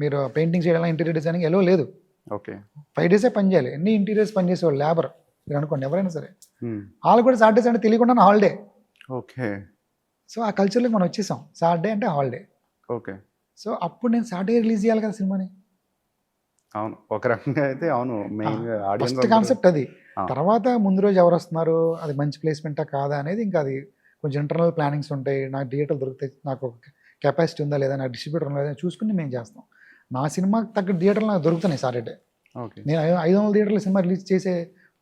మీరు పెయింటింగ్ చేయడం, ఇంటీరియర్ డిజైనింగ్ ఎలా లేదు. ఓకే. 5 డేసే పని చేయాలి. ఎన్ని ఇంటీరియర్స్ పని చేసేవాళ్ళు లేబర్ మీరు అనుకోండి, ఎవరైనా సరే వాళ్ళు కూడా సాటర్డే సండే తెలియకుండా హాలిడే. ఓకే. సో ఆ కల్చర్లోకి మనం వచ్చేసాం, సాటర్డే అంటే హాలిడే. ఓకే. సో అప్పుడు నేను సాటర్డే రిలీజ్ చేయాలి కదా సినిమాని. అవును, ఒక రకంగా అయితే అవును, మెయిన్ ఫస్ట్ కాన్సెప్ట్ అది. తర్వాత ముందు రోజు ఎవరు వస్తున్నారు, అది మంచి ప్లేస్మెంటా కాదా అనేది ఇంకా అది కొంచెం ఇంటర్నల్ ప్లానింగ్స్ ఉంటాయి. నాకు థియేటర్లు దొరుకుతాయి, నాకు ఒక కెపాసిటీ ఉందా లేదా, నాకు డిస్ట్రిబ్యూటర్ ఉందా లేదా చూసుకుని మేము చేస్తాం. నా సినిమాకి తగ్గ థియేటర్లు నాకు దొరుకుతున్నాయి సాటర్డే. ఓకే. నేను 500 థియేటర్ల సినిమా రిలీజ్ చేసే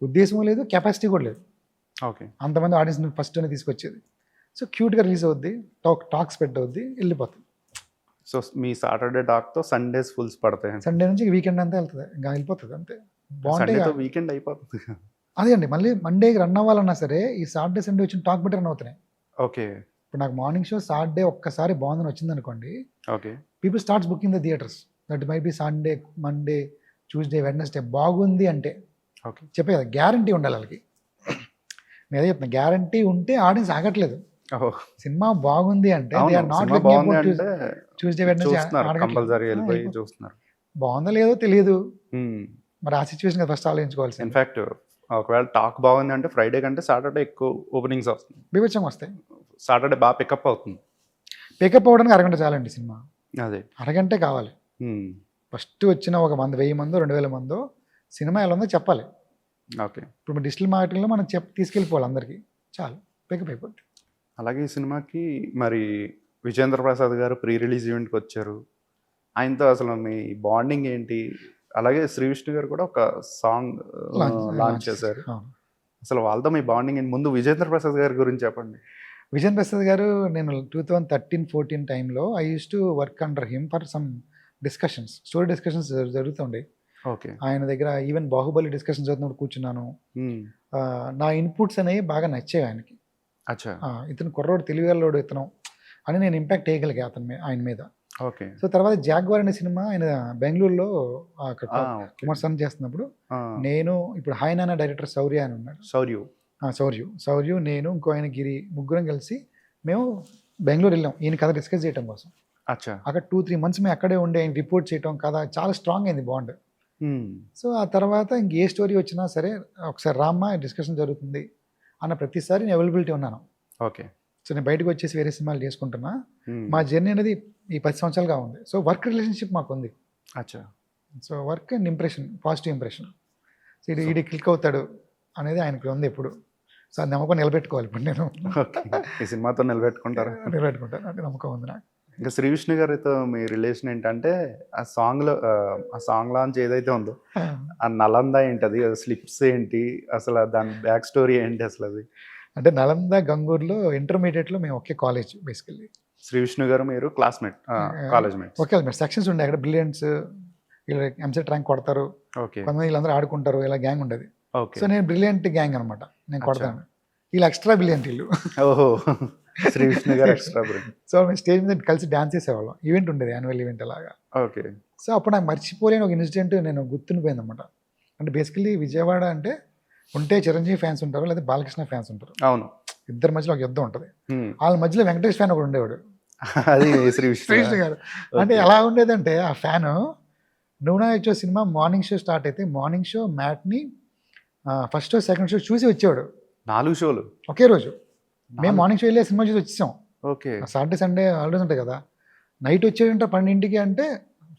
ఉద్దేశం లేదు, కెపాసిటీ కూడా లేదు. ఓకే. అంతమంది ఆడియన్స్ని ఫస్ట్నే తీసుకొచ్చేది. సో క్యూట్గా రిలీజ్ అవుద్ది, టాక్స్ అవుద్ది, వెళ్ళిపోతుంది. సో మీ సాటర్డే డాక్తో సండేస్ ఫుల్స్ పడతాయి. సండే నుంచి వీకెండ్ అంతా వెళ్తుంది, ఇంకా వెళ్ళిపోతుంది అంతే. బాగుంటాయి. సండేతో వీకెండ్ అయిపోతుంది. అదే అండి, మళ్ళీ మండేకి రన్ అవ్వాలన్నా సరే ఈ సాటర్డే సండే వచ్చిన టాక్ బట్టి రన్ అవుతున్నాయి. ఓకే. ఇప్పుడు నాకు మార్నింగ్ షో సాటర్డే ఒక్కసారి బాగుందని వచ్చింది అనుకోండి, okay. People starts booking the theatres. That may be Sunday, Monday, Tuesday, Wednesday బాగుంది అంటే ఓకే. చెప్పే కదా, గ్యారంటీ ఉండాలి వాళ్ళకి. నేను అదే చెప్తున్నా, గ్యారంటీ ఉంటే ఆడియన్స్ ఆగట్లేదు. సినిమా బాగుంది అంటే they are not Tuesday, Wednesday compulsory వెళ్ళిపోయి చూస్తున్నారు. బాగుందో లేదో తెలియదు, మరి ఆ సిచ్యువేషన్ ఫస్ట్ ఆలోచించుకోవాల్సి. ఇన్ఫాక్ట్ ఒకవేళ టాక్ బాగుంది అంటే ఫ్రైడే కంటే సాటర్డే ఎక్కువ ఓపెనింగ్స్ వస్తుంది, బీభత్సంగా వస్తాయి. సాటర్డే బాగా పికప్ అవుతుంది. పికప్ అవ్వడానికి అరగంట చాలండి సినిమా, అదే అరగంటే కావాలి. ఫస్ట్ వచ్చిన ఒక 1000 మందో 2000 మందో సినిమా ఎలా ఉందో చెప్పాలి. ఓకే. ఇప్పుడు డిజిటల్ మార్కెటింగ్లో మనం తీసుకెళ్ళిపోవాలి అందరికీ, చాలు పికప్ అయిపోద్ది. అలాగే ఈ సినిమాకి మరి విజేంద్ర ప్రసాద్ గారు ప్రీ రిలీజ్ ఈవెంట్కి వచ్చారు. ఆయనతో అసలు మీ బాండింగ్ ఏంటి? అలాగే శ్రీ విష్ణు గారు కూడా ఒక సాంగ్ లాంచ్ చేశారు. అసలు వాళ్ళతో మీ బాండింగ్ ఏంటి? ముందు విజేంద్ర ప్రసాద్ గారి గురించి చెప్పండి. విజేంద్ర ప్రసాద్ గారు, నేను 2013-14 టైంలో I use to work under him for some discussions, story discussions జరుగుతుండే. ఓకే. ఆయన దగ్గర ఈవెన్ బాహుబలి డిస్కషన్స్ చదువుతున్నప్పుడు కూర్చున్నాను. నా ఇన్పుట్స్ అనేవి బాగా నచ్చాయి ఆయనకి. అచ్చా. ఇతను కుర్రోడు, తెలివిగలలోడు ఇతను అని నేను ఇంపాక్ట్ వేయగలిగా ఆయన మీద. ఓకే. సో తర్వాత జాగ్వార్ అనే సినిమా ఆయన బెంగళూరులో అక్కడ కుమార్ సన్ చేస్తున్నప్పుడు నేను, ఇప్పుడు హాయ్ నాన్న డైరెక్టర్ శౌర్య అని ఉన్నాడు, శౌర్య నేను ఇంకో ఆయన గిరి, ముగ్గురం కలిసి మేము బెంగళూరు వెళ్ళాం ఈయన కథ డిస్కస్ చేయడం కోసం. అచ్చా. అక్కడ 2-3 మంత్స్ మేము అక్కడే ఉండి ఆయన రిపోర్ట్ చేయడం, కథ చాలా స్ట్రాంగ్ అయింది బాండ్. సో ఆ తర్వాత ఇంక ఏ స్టోరీ వచ్చినా సరే ఒకసారి రామ్మా డిస్కషన్ జరుగుతుంది అన్న ప్రతిసారి నేను అవైలబిలిటీ ఉన్నాను. ఓకే. సో నేను బయటకు వచ్చేసి వేరే సినిమాలు చేసుకుంటున్నా. మా జర్నీ అనేది ఈ 10 సంవత్సరాలుగా ఉంది. సో వర్క్ రిలేషన్షిప్ మాకు ఉంది. అచ్చా. So work and impression, positive impression. So ఇది క్లిక్ అవుతాడు అనేది ఆయనకి ఉంది ఎప్పుడు. సో అది నమ్మకం నిలబెట్టుకోవాలి ఇప్పుడు నేను. ఈ సినిమాతో నిలబెట్టుకుంటాను అంటే నమ్మకం ఉంది నాకు. ఇంకా శ్రీ విష్ణు గారితో మీ రిలేషన్ ఏంటంటే ఆ సాంగ్ లాంచ్ ఏదైతే ఉందో ఆ నలంద ఏంటది, స్లిప్స్ ఏంటి, అసలు దాని బ్యాక్ స్టోరీ ఏంటి అసలు అది? అంటే నలంద గంగూర్లో ఇంటర్మీడియట్లో మేము ఒకే కాలేజ్ బేసికల్లీ. శ్రీ విష్ణు గారు మీరు classmate, college mate? Okay, sections ఉండే అక్కడ. బ్రిలియంట్స్ వీళ్ళు ఎంసెట్ ర్యాంక్ కొడతారు, కొంతమంది వీళ్ళందరూ ఆడుకుంటారు, ఇలా గ్యాంగ్ ఉండేది. సో నేను బ్రిలియంట్ గ్యాంగ్ అనమాట, నేను కొడతాను. వీళ్ళు ఎక్స్ట్రా బ్రిలియంట్ వీళ్ళు. ఓహో, శ్రీ విష్ణు గారు ఎక్స్ట్రా బ్రిలియంట్. సో మేము స్టేజ్ మీద కలిసి డాన్స్ చేసేవాళ్ళం, ఈవెంట్ ఉండేది, యాన్యువల్ ఈవెంట్ అలాగా. ఓకే. సో అప్పుడు నాకు మర్చిపోలేని ఒక ఇన్సిడెంట్ నేను గుర్తుండిపోయింది అనమాట. అంటే బేసికలీ విజయవాడ అంటే ఉంటే చిరంజీవి ఫ్యాన్స్ ఉంటారు, లేదా బాలకృష్ణ ఫ్యాన్స్ ఉంటారు. అవును. ఇద్దరి మధ్యలో ఒక యుద్ధం ఉంటుంది. వాళ్ళ మధ్యలో వెంకటేష్ ఫ్యాన్ ఒకడు ఉండేవాడు, అది శ్రీ విష్ణు గారు. అంటే ఎలా ఉండేదంటే ఆ ఫ్యాను నువ్వు నా వచ్చే సినిమా మార్నింగ్ షో స్టార్ట్ అయితే morning show matinee first show second show చూసి వచ్చేవాడు. 4 షోలు ఒకే రోజు. మేము మార్నింగ్ షో వెళ్ళే సినిమా చూసి వచ్చేసాం. ఓకే. సాటర్డే సండే హాలిడేస్ ఉంటాయి కదా, నైట్ వచ్చేటంటే 12ంటికి అంటే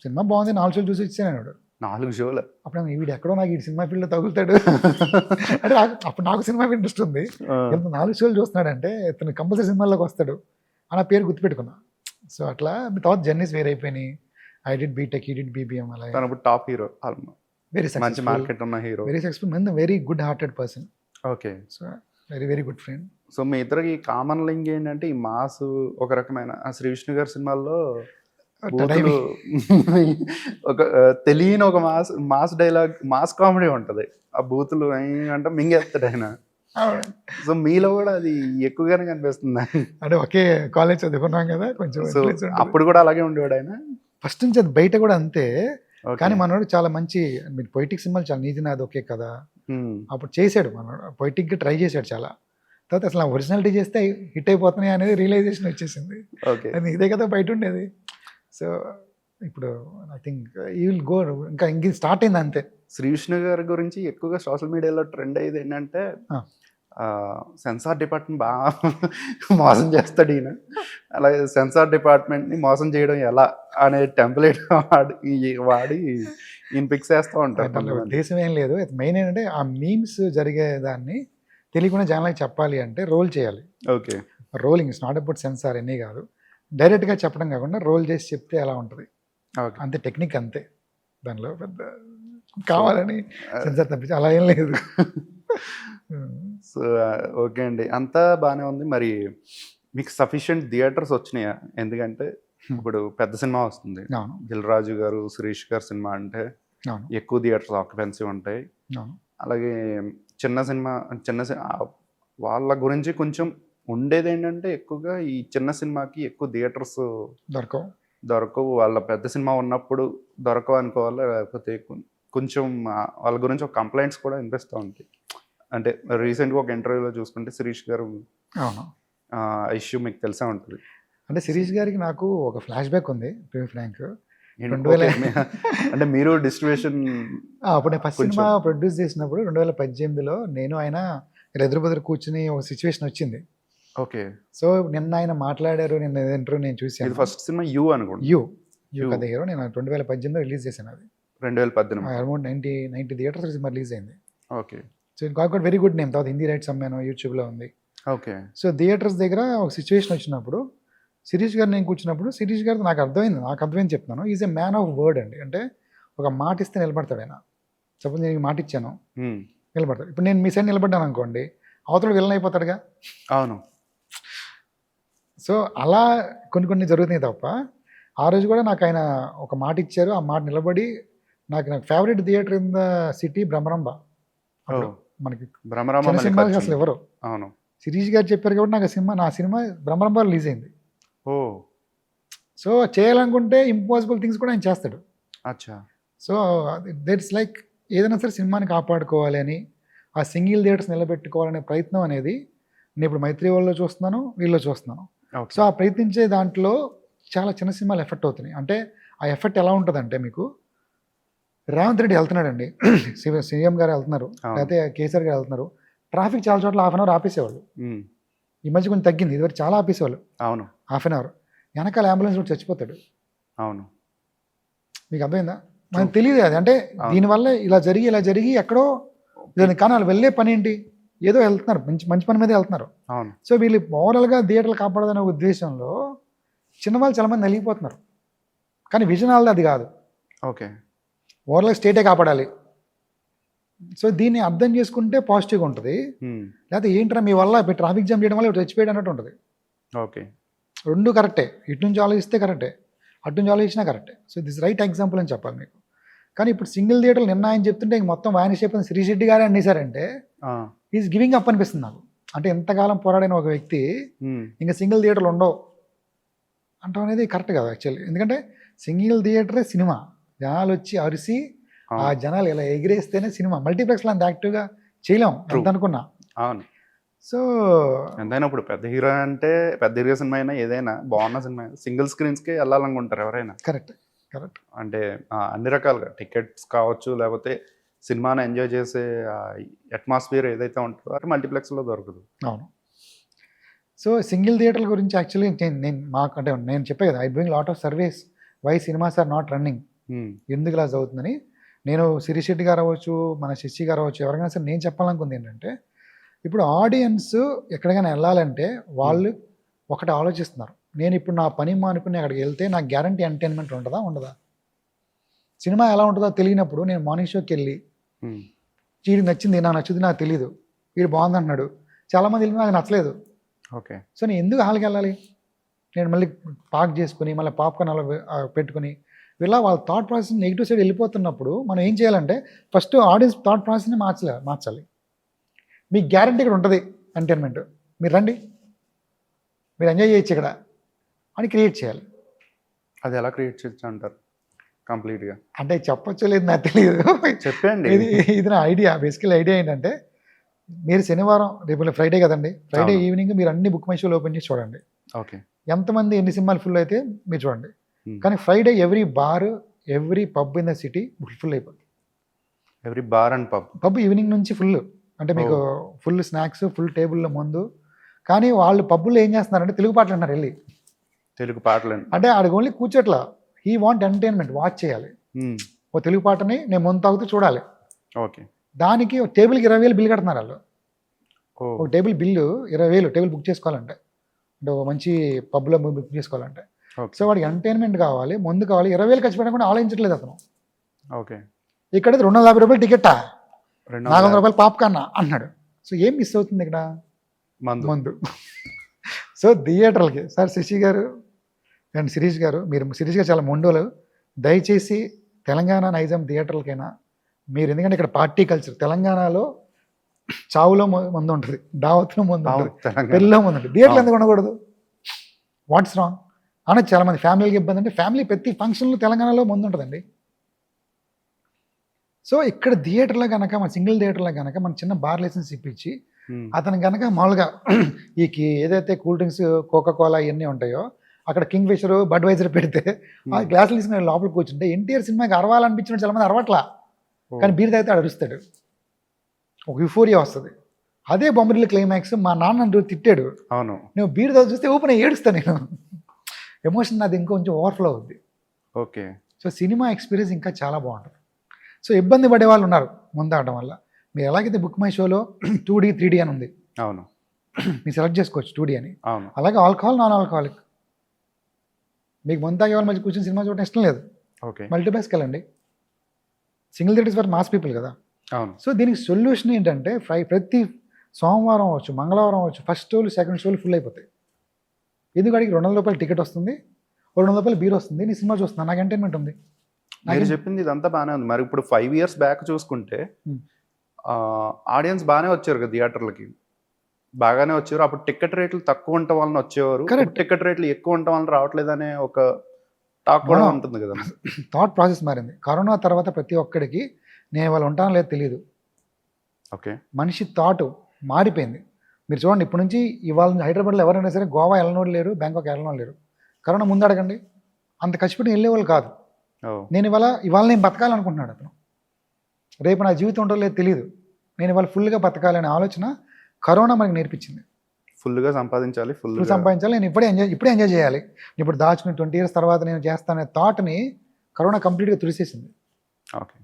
సినిమా బాగుంది 4 షోలు చూసి వచ్చాను. 4 షోలు. అప్పుడు వీడు ఎక్కడో నాకు ఈ సినిమా ఫీల్డ్లో తగులుతాడు అంటే అప్పుడు నాకు సినిమా ఇంట్రెస్ట్ ఉంది. ఎంత 4 షోలు చూస్తున్నాడంటే ఇతను కంపల్సరీ సినిమాల్లోకి వస్తాడు అని పేరు గుర్తుపెట్టుకున్నా. సో అట్లా తర్వాత జర్నీస్ వేరే అయిపోయినాయి. I did BTech, he did BBM. అలా టాప్ హీరో, వెరీ మంచి మార్కెట్ ఉన్న hero, very successful, very good hearted person. Okay. So very good friend. So మీ ఇద్దరికి కామన్ లింక్ ఏంటంటే ఈ మాస్ ఒక రకమైన. శ్రీ విష్ణు గారి సినిమాల్లో ఒక తెలియని ఒక మాస్ డైలాగ్, మాస్ కామెడీ ఉంటుంది. ఆ బూతులు అంటే మింగేస్తాడు ఆయన. సో మీలో కూడా అది ఎక్కువగానే కనిపిస్తుంది. అంటే ఒకే కాలేజ్ చదువుకున్నాం కదా కొంచెం. సో అప్పుడు కూడా అలాగే ఉండేవాడు ఆయన ఫస్ట్ నుంచి. అది బయట కూడా అంతే. కానీ మనోడు చాలా మంచి, మీరు పొయిటిక్ సినిమాలు చాలా నీది నాది ఓకే కదా, అప్పుడు చేశాడు మనోడు, పొయిటిక్గా ట్రై చేశాడు చాలా. తర్వాత అసలు ఒరిజినాలిటీ చేస్తే హిట్ అయిపోతున్నాయి అనేది రియలైజేషన్ వచ్చేసింది. అది ఇదే కదా బయట ఉండేది. సో ఇప్పుడు I think you will go, ఇంకా స్టార్ట్ అయింది అంతే. శ్రీ విష్ణు గారి గురించి ఎక్కువగా సోషల్ మీడియాలో ట్రెండ్ అయ్యేది ఏంటంటే సెన్సార్ డిపార్ట్మెంట్ బాగా మోసం చేస్తాడు ఈయన. అలాగే సెన్సార్ డిపార్ట్మెంట్ని మోసం చేయడం ఎలా అనే టెంప్లెట్ వాడి ఈయన ఫిక్స్ చేస్తూ ఉంటారు దాంట్లో కొంతమంది. ఉద్దేశం ఏం లేదు. మెయిన్ ఏంటంటే ఆ మీమ్స్ జరిగే దాన్ని తెలియకుండా జనాలకి చెప్పాలి అంటే రోల్ చేయాలి. Okay. Rolling it's not about censor అన్నీ కాదు, డైరెక్ట్గా చెప్పడం కాకుండా రోల్ చేసి చెప్తే ఎలా ఉంటుంది ఓకే. అంతే, టెక్నిక్ అంతే. దానిలో పెద్ద కావాలని సెన్సార్ తప్పించి అలా ఏం లేదు. సో ఓకే అండి, అంతా బాగానే ఉంది. మరి మీకు సఫిషియెంట్ థియేటర్స్ వచ్చినాయా? ఎందుకంటే ఇప్పుడు పెద్ద సినిమా వస్తుంది, అవును దిల్ రాజు గారు, సురేష్ గారు సినిమా అంటే అవును ఎక్కువ థియేటర్స్ ఆక్యుపెన్సీ ఉంటాయి. అవును అలాగే చిన్న సినిమా వాళ్ళ గురించి కొంచెం ఉండేది ఏంటంటే ఎక్కువగా ఈ చిన్న సినిమాకి ఎక్కువ థియేటర్స్ దొరకవు. దొరకవు. వాళ్ళ పెద్ద సినిమా ఉన్నప్పుడు దొరకవు అనుకోవాలి, లేకపోతే కొంచెం వాళ్ళ గురించి ఒక కంప్లైంట్స్ కూడా వినిపిస్తూ ఉంటాయి. అంటే రీసెంట్గా ఒక ఇంటర్వ్యూలో చూసుకుంటే శిరీష్ గారు అవును ఇష్యూ మీకు తెలిసే ఉంటుంది. అంటే శిరీష్ గారికి నాకు ఒక ఫ్లాష్ బ్యాక్ ఉంది, టు బి ఫ్రాంక్. ఓకే, అంటే మీరు డిస్ట్రిబ్యూషన్ అప్పుడు నేను ఫస్ట్ సినిమా ప్రొడ్యూస్ చేసినప్పుడు 2018లో నేను ఆయన ఎదురుబెదురు కూర్చుని ఒక సిచ్యువేషన్ వచ్చింది. ఓకే. సో నిన్న ఆయన మాట్లాడారు, నిన్న ఇంటర్వ్యూ నేను ఇది చూసాను. ఫస్ట్ సినిమా యూ అనుకోండి. యూ కథ హీరో. నేను 2018లో రిలీజ్ చేశాను. అది 2018. అరౌండ్ 90 థియేటర్స్ సినిమా రిలీజ్ అయింది. Okay. So it got very good name. తర్వాత హిందీ రైట్స్ అమ్మాను, యూట్యూబ్లో ఉంది. ఓకే. సో థియేటర్స్ దగ్గర ఒక సిచ్యువేషన్ వచ్చినప్పుడు శిరీష్ గారు నేను కూర్చున్నప్పుడు శిరీష్ గారు నాకు అర్థమైంది చెప్తున్నాను. Is a man of word అండి. అంటే ఒక మాట ఇస్తే నిలబడతాడు ఆయన. సపోజ్ నేను మాట ఇచ్చాను, నిలబడతాడు. ఇప్పుడు నేను మీ సైడ్ నిలబడ్డాను అనుకోండి, అవతల విలన్ అయిపోతాడుగా. అవును. సో అలా కొన్ని జరుగుతున్నాయి తప్ప, ఆ రోజు కూడా నాకు ఆయన ఒక మాట ఇచ్చారు, ఆ మాట నిలబడి నాకు favourite theatre in the city Bhramaramba. మనకి చిన్న సినిమాకి అసలు ఎవరు. అవును. శిరీష్ గారు చెప్పారు కాబట్టి నాకు నా సినిమా భ్రమరంబ రిలీజ్ అయింది. ఓ. సో చేయాలనుకుంటే ఇంపాసిబుల్ థింగ్స్ కూడా ఆయన చేస్తాడు. అచ్చా. సో దట్స్ లైక్ ఏదైనా సరే సినిమాని కాపాడుకోవాలి అని, ఆ సింగిల్ థియేటర్స్ నిలబెట్టుకోవాలనే ప్రయత్నం అనేది నేను ఇప్పుడు మైత్రి వాళ్ళలో చూస్తున్నాను, వీళ్ళలో చూస్తున్నాను. సో ఆ ప్రయత్నించే దాంట్లో చాలా చిన్న సినిమాలు ఎఫెక్ట్ అవుతున్నాయి. అంటే ఆ ఎఫెక్ట్ ఎలా ఉంటుందంటే, మీకు రేవంత్ రెడ్డి వెళ్తున్నాడండి, సీఎం గారు వెళ్తున్నారు, లేకపోతే కేసీఆర్ గారు వెళ్తున్నారు, ట్రాఫిక్ చాలా చోట్ల హాఫ్ అన్ అవర్ ఆపేసేవాళ్ళు. ఈ మధ్య కొంచెం తగ్గింది, ఇదివరకు చాలా ఆపేసేవాళ్ళు. అవును, హాఫ్ అన్ అవర్. వెనకాల అంబులెన్స్ కూడా చచ్చిపోతాడు. అవును, మీకు అర్థమైందా? మనకు తెలియదు అది. అంటే దీనివల్ల ఇలా జరిగి ఎక్కడో, కానీ వాళ్ళు వెళ్ళే పని ఏంటి, ఏదో వెళ్తున్నారు, మంచి పని మీద వెళ్తున్నారు. అవును. సో వీళ్ళు ఓవరాల్గా థియేటర్లు కాపాడదనే ఉద్దేశంలో చిన్నవాళ్ళు చాలామంది నలిగిపోతున్నారు. కానీ విజన్ వాళ్ళది అది కాదు. ఓకే, ఓవరాల్గా స్టేటే కాపాడాలి. సో దీన్ని అర్థం చేసుకుంటే పాజిటివ్గా ఉంటుంది. లేకపోతే ఏంట్రా మీ వల్ల ట్రాఫిక్ జామ్ చేయడం వల్ల చచ్చిపోయాడు అన్నట్టు ఉంటుంది. ఓకే, రెండు కరెక్టే. ఇటు నుంచి ఆలోచిస్తే కరెక్టే, అటు నుంచి ఆలోచించినా కరెక్టే. సో దిస్ రైట్ ఎగ్జాంపుల్ అని చెప్పాలి మీకు. కానీ ఇప్పుడు సింగిల్ థియేటర్లు నిన్న ఆయన చెప్తుంటే ఇంక మొత్తం వానిష్ అయిపోయింది. శ్రీష్ రెడ్డి గారే అనేసారంటే ఈజ్ గివింగ్ అప్ అనిపిస్తుంది నాకు. అంటే ఎంతకాలం పోరాడిన ఒక వ్యక్తి ఇంకా సింగిల్ థియేటర్లు ఉండవు అంటాం అనేది కరెక్ట్ కాదు యాక్చువల్లీ. ఎందుకంటే సింగిల్ థియేటరే సినిమా. జనాలు వచ్చి అరిసి ఆ జనాలు ఇలా ఎగిరేస్తేనే సినిమా. మల్టీప్లెక్స్లో అంత యాక్టివ్గా చేయలేం ఎంత అనుకున్నా. అవును. సో ఎంతైనా ఇప్పుడు పెద్ద హీరో అంటే, పెద్ద హీరో సినిమా అయినా ఏదైనా బాగున్న సినిమా సింగిల్ స్క్రీన్స్కి వెళ్ళాలనుకుంటారు ఎవరైనా. కరెక్ట్. అంటే అన్ని రకాలుగా టికెట్స్ కావచ్చు, లేకపోతే సినిమాని ఎంజాయ్ చేసే అట్మాస్ఫియర్ ఏదైతే ఉంటుందో అది మల్టీప్లెక్స్లో దొరకదు. అవును. సో సింగిల్ థియేటర్ల గురించి యాక్చువల్లీ నేను చెప్పే కదా, I doing lot of surveys why cinemas are not running, ఎందుకు ఇలా అవుతుందని. నేను శిరీష్ రెడ్డి గారు అవ్వచ్చు, మన శశి గారు అవ్వచ్చు, ఎవరికైనా సరే నేను చెప్పాలనుకుంది ఏంటంటే, ఇప్పుడు ఆడియన్స్ ఎక్కడికైనా వెళ్ళాలంటే వాళ్ళు ఒకటి ఆలోచిస్తున్నారు, నేను ఇప్పుడు నా పని మానుకుని అక్కడికి వెళ్తే నాకు గ్యారంటీ ఎంటర్టైన్మెంట్ ఉంటుందా ఉండదా. సినిమా ఎలా ఉంటుందో తెలియనప్పుడు నేను మార్నింగ్ షోకి వెళ్ళి వీడికి నచ్చింది, నాకు నచ్చుది నాకు తెలియదు, వీడు బాగుంది అంటున్నాడు, చాలామంది వెళ్ళి నాకు నచ్చలేదు. ఓకే, సో నేను ఎందుకు హాల్కి వెళ్ళాలి? నేను మళ్ళీ పార్క్ చేసుకుని మళ్ళీ పాప్కార్న్ అలా పెట్టుకుని ఇలా వాళ్ళ థాట్ ప్రాసెస్ నెగిటివ్ సైడ్ వెళ్ళిపోతున్నప్పుడు మనం ఏం చేయాలంటే ఫస్ట్ ఆడియన్స్ థాట్ ప్రాసెస్ని మార్చాలి. మీకు గ్యారంటీ ఇక్కడ ఉంటుంది ఎంటర్టైన్మెంట్, మీరు రండి, మీరు ఎంజాయ్ చేయొచ్చు ఇక్కడ అని క్రియేట్ చేయాలి. అది ఎలా క్రియేట్ చేయొచ్చు అంటారు కంప్లీట్గా? అంటే చెప్పొచ్చో లేదు నాకు తెలియదు, చెప్పండి. ఇది నా ఐడియా. బేసికల్ ఐడియా ఏంటంటే, మీరు శనివారం, రేపు ఫ్రైడే కదండి, ఫ్రైడే ఈవినింగ్ మీరు అన్ని బుక్ మై షోలు ఓపెన్ చేసి చూడండి. ఓకే, ఎంతమంది ఎన్ని సినిమాలు ఫుల్ అయితే మీరు చూడండి. కానీ Friday every bar, every pub in the city full అయిపోతుంది. Every bar and pub evening నుంచి ఫుల్. అంటే మీకు ఫుల్ స్నాక్స్, ఫుల్ టేబుల్లో ముందు. కానీ వాళ్ళు పబ్బుల్లో ఏం చేస్తున్నారంటే తెలుగు పాటలు అంటారు వెళ్ళి. తెలుగు పాటలండి. అంటే ఆడికి ఓన్లీ కూర్చోట్లా, హీ వాంట్ ఎంటర్టైన్మెంట్, వాచ్ చేయాలి. ఓ తెలుగు పాటని నేను ముందు తాగుతూ చూడాలి. ఓకే. దానికి ఒక టేబుల్కి 20,000 బిల్ కడుతున్నారు వాళ్ళు. ఓ ఒక టేబుల్ బిల్లు 20,000 టేబుల్ బుక్ చేసుకోవాలంటే, అంటే ఒక మంచి పబ్లో బుక్ చేసుకోవాలంటే. ఓకే. సో వాడికి ఎంటర్టైన్మెంట్ కావాలి, ముందు కావాలి. 20,000 ఖర్చు పెట్టడం కూడా ఆలోచించట్లేదు అతను. ఓకే. ఇక్కడ 250 రూపాయలు టికెట్టా, 200 400 రూపాయలు పాప్కార్న్ అన్నాడు. సో ఏం మిస్ అవుతుంది ఇక్కడ? మందు. మందు. సో థియేటర్లకి సార్ శశి గారు అండ్ శిరీష్ గారు, మీరు శిరీష్ గారు చాలా మొండోలు, దయచేసి తెలంగాణ నైజాం థియేటర్లకైనా మీరు, ఎందుకంటే ఇక్కడ పార్టీ కల్చర్, తెలంగాణలో చావులో మందు ఉంటుంది, దావత్లో మందు ఉంటుంది, తెలంగాణ. పెళ్ళిలో మందు ఉంటుంది. థియేటర్లు ఎందుకు ఉండకూడదు? What's wrong? అనొచ్చు. చాలా మంది ఫ్యామిలీకి ఇబ్బంది అంటే, ఫ్యామిలీ ప్రతి ఫంక్షన్లో తెలంగాణలో మందు ఉంటుందండి. సో ఇక్కడ థియేటర్లో కనుక, మన సింగిల్ థియేటర్లో కనుక మన చిన్న బార్ లైసెన్స్ ఇప్పించి అతను కనుక మామూలుగా ఏదైతే కూల్ డ్రింక్స్, కోకా కోలా ఇవన్నీ ఉంటాయో అక్కడ కింగ్ ఫిషర్, బడ్ వైజర్ పెడితే ఆ గ్లాసులు తీసుకుని లోపలికి కూర్చుంటే ఎన్టీఆర్ సినిమాకి అరవాలనిపించిన చాలా మంది అరవట్లా, కానీ బీర్ తాగితే అరుస్తాడు, ఒక యుఫోరియా వస్తుంది. అదే బొమ్మరిల్లు క్లైమాక్స్, మా నాన్న నన్ను తిట్టాడు, అవును, నువ్వు బీర్ తాగి చూస్తే ఊపిన ఏడుస్తా నేను, ఎమోషన్ అది ఇంకొంచెం ఓవర్ఫ్లో అవుద్ది. ఓకే. సో సినిమా ఎక్స్పీరియన్స్ ఇంకా చాలా బాగుంటుంది. సో ఇబ్బంది పడే వాళ్ళు ఉన్నారు ముందాడటం వల్ల. మీరు ఎలాగైతే బుక్ మై షోలో 2D 3D అని ఉంది, అవును, మీరు సెలెక్ట్ చేసుకోవచ్చు 2D అని. అవును. అలాగే ఆల్కహాల్, నాన్ ఆల్కహాలిక్. మీకు ముందు తాగే వాళ్ళ మధ్య కూర్చొని సినిమా చూడటం ఇష్టం లేదు, ఓకే. మల్టీప్లెక్స్కి వెళ్ళండి. Single theatres for mass people కదా. అవును. సో దీనికి సొల్యూషన్ ఏంటంటే, ప్రతి సోమవారం అవ్వచ్చు, మంగళవారం అవ్వచ్చు, ఫస్ట్ షోలు, సెకండ్ షోలు ఫుల్ అయిపోతాయి. ఎందుకంటే 200 రూపాయలు టికెట్ వస్తుంది, 200 రూపాయలు బీర్ వస్తుంది, నీ సినిమా చూస్తున్నాను, నాకు ఎంటర్టైన్మెంట్ ఉంది. మీరు చెప్పింది ఇదంతా బాగానే ఉంది. మరి ఇప్పుడు 5 years బ్యాక్ చూసుకుంటే ఆడియన్స్ బాగానే వచ్చారు కదా థియేటర్లకి, బాగానే వచ్చారు. అప్పుడు టికెట్ రేట్లు తక్కువ ఉండటం వలన వచ్చేవారు, టికెట్ రేట్లు ఎక్కువ ఉండటం వలన రావట్లేదనే ఒక టాక్ కూడా ఉంటుంది కదా. థాట్ ప్రాసెస్ మారింది. కరోనా తర్వాత ప్రతి ఒక్కడికి నేను వాళ్ళు ఉంటానో లేదో తెలియదు. ఓకే. మనిషి థాట్ మారిపోయింది. మీరు చూడండి, ఇప్పటి నుంచి ఇవాళ హైదరాబాద్లో ఎవరైనా సరే గోవా వెళ్ళనోడు లేరు, బ్యాంకాక్ వెళ్ళనోడు లేరు. కరోనా ముందు అడగండి, అంత కష్టపడి వెళ్ళేవాళ్ళు కాదు. నేను ఇవాళ నేను బతకాలనుకుంటున్నాడు అతను, రేపు నా జీవితం ఉండో లేదు తెలియదు, నేను ఇవాళ ఫుల్గా బతకాలనే ఆలోచన కరోనా మనకి నేర్పించింది. ఫుల్గా సంపాదించాలి, ఫుల్ సంపాదించాలి, నేను ఇప్పుడే ఎంజాయ్ చేయాలి, ఇప్పుడు దాచుకుని 20 years తర్వాత నేను చేస్తానే థాట్ని కరోనా కంప్లీట్గా తుడిసేసింది. ఓకే.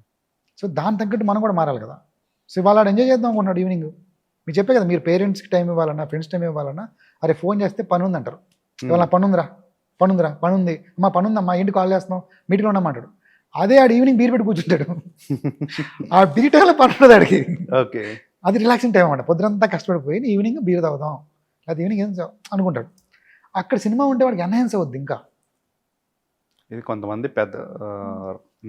సో దాని తగ్గట్టు మనం కూడా మారాలి కదా. సో ఇవాళ ఎంజాయ్ చేద్దాం అనుకున్నాడు ఈవినింగ్. మీరు చెప్పే కదా, మీరు పేరెంట్స్కి టైం ఇవ్వాలన్నా, ఫ్రెండ్స్ టైం ఇవ్వాలన్నా, అరే ఫోన్ చేస్తే పని ఉంది అంటారు, ఇవాళ పని ఉంది, అమ్మా పని ఉందమ్మా, ఏంటి కాల్ చేస్తున్నాం, మీటింగ్లో ఉన్నామంటాడు. అదే ఆడు ఈవినింగ్ బీర్ పెట్టి కూర్చుంటాడు, ఆ బీర్ టైంలో పని ఉంటుంది ఆడికి. ఓకే. అది రిలాక్సింగ్ టైం అన్నమాట. పొద్దునంతా కష్టపడిపోయి ఈవినింగ్ బీర్ తాగుదాం, అది ఈవినింగ్ ఏం అనుకుంటాడు. అక్కడ సినిమా ఉంటే వాడికి ఎన్హాన్స్ అవుద్ది. ఇంకా ఇది కొంతమంది పెద్ద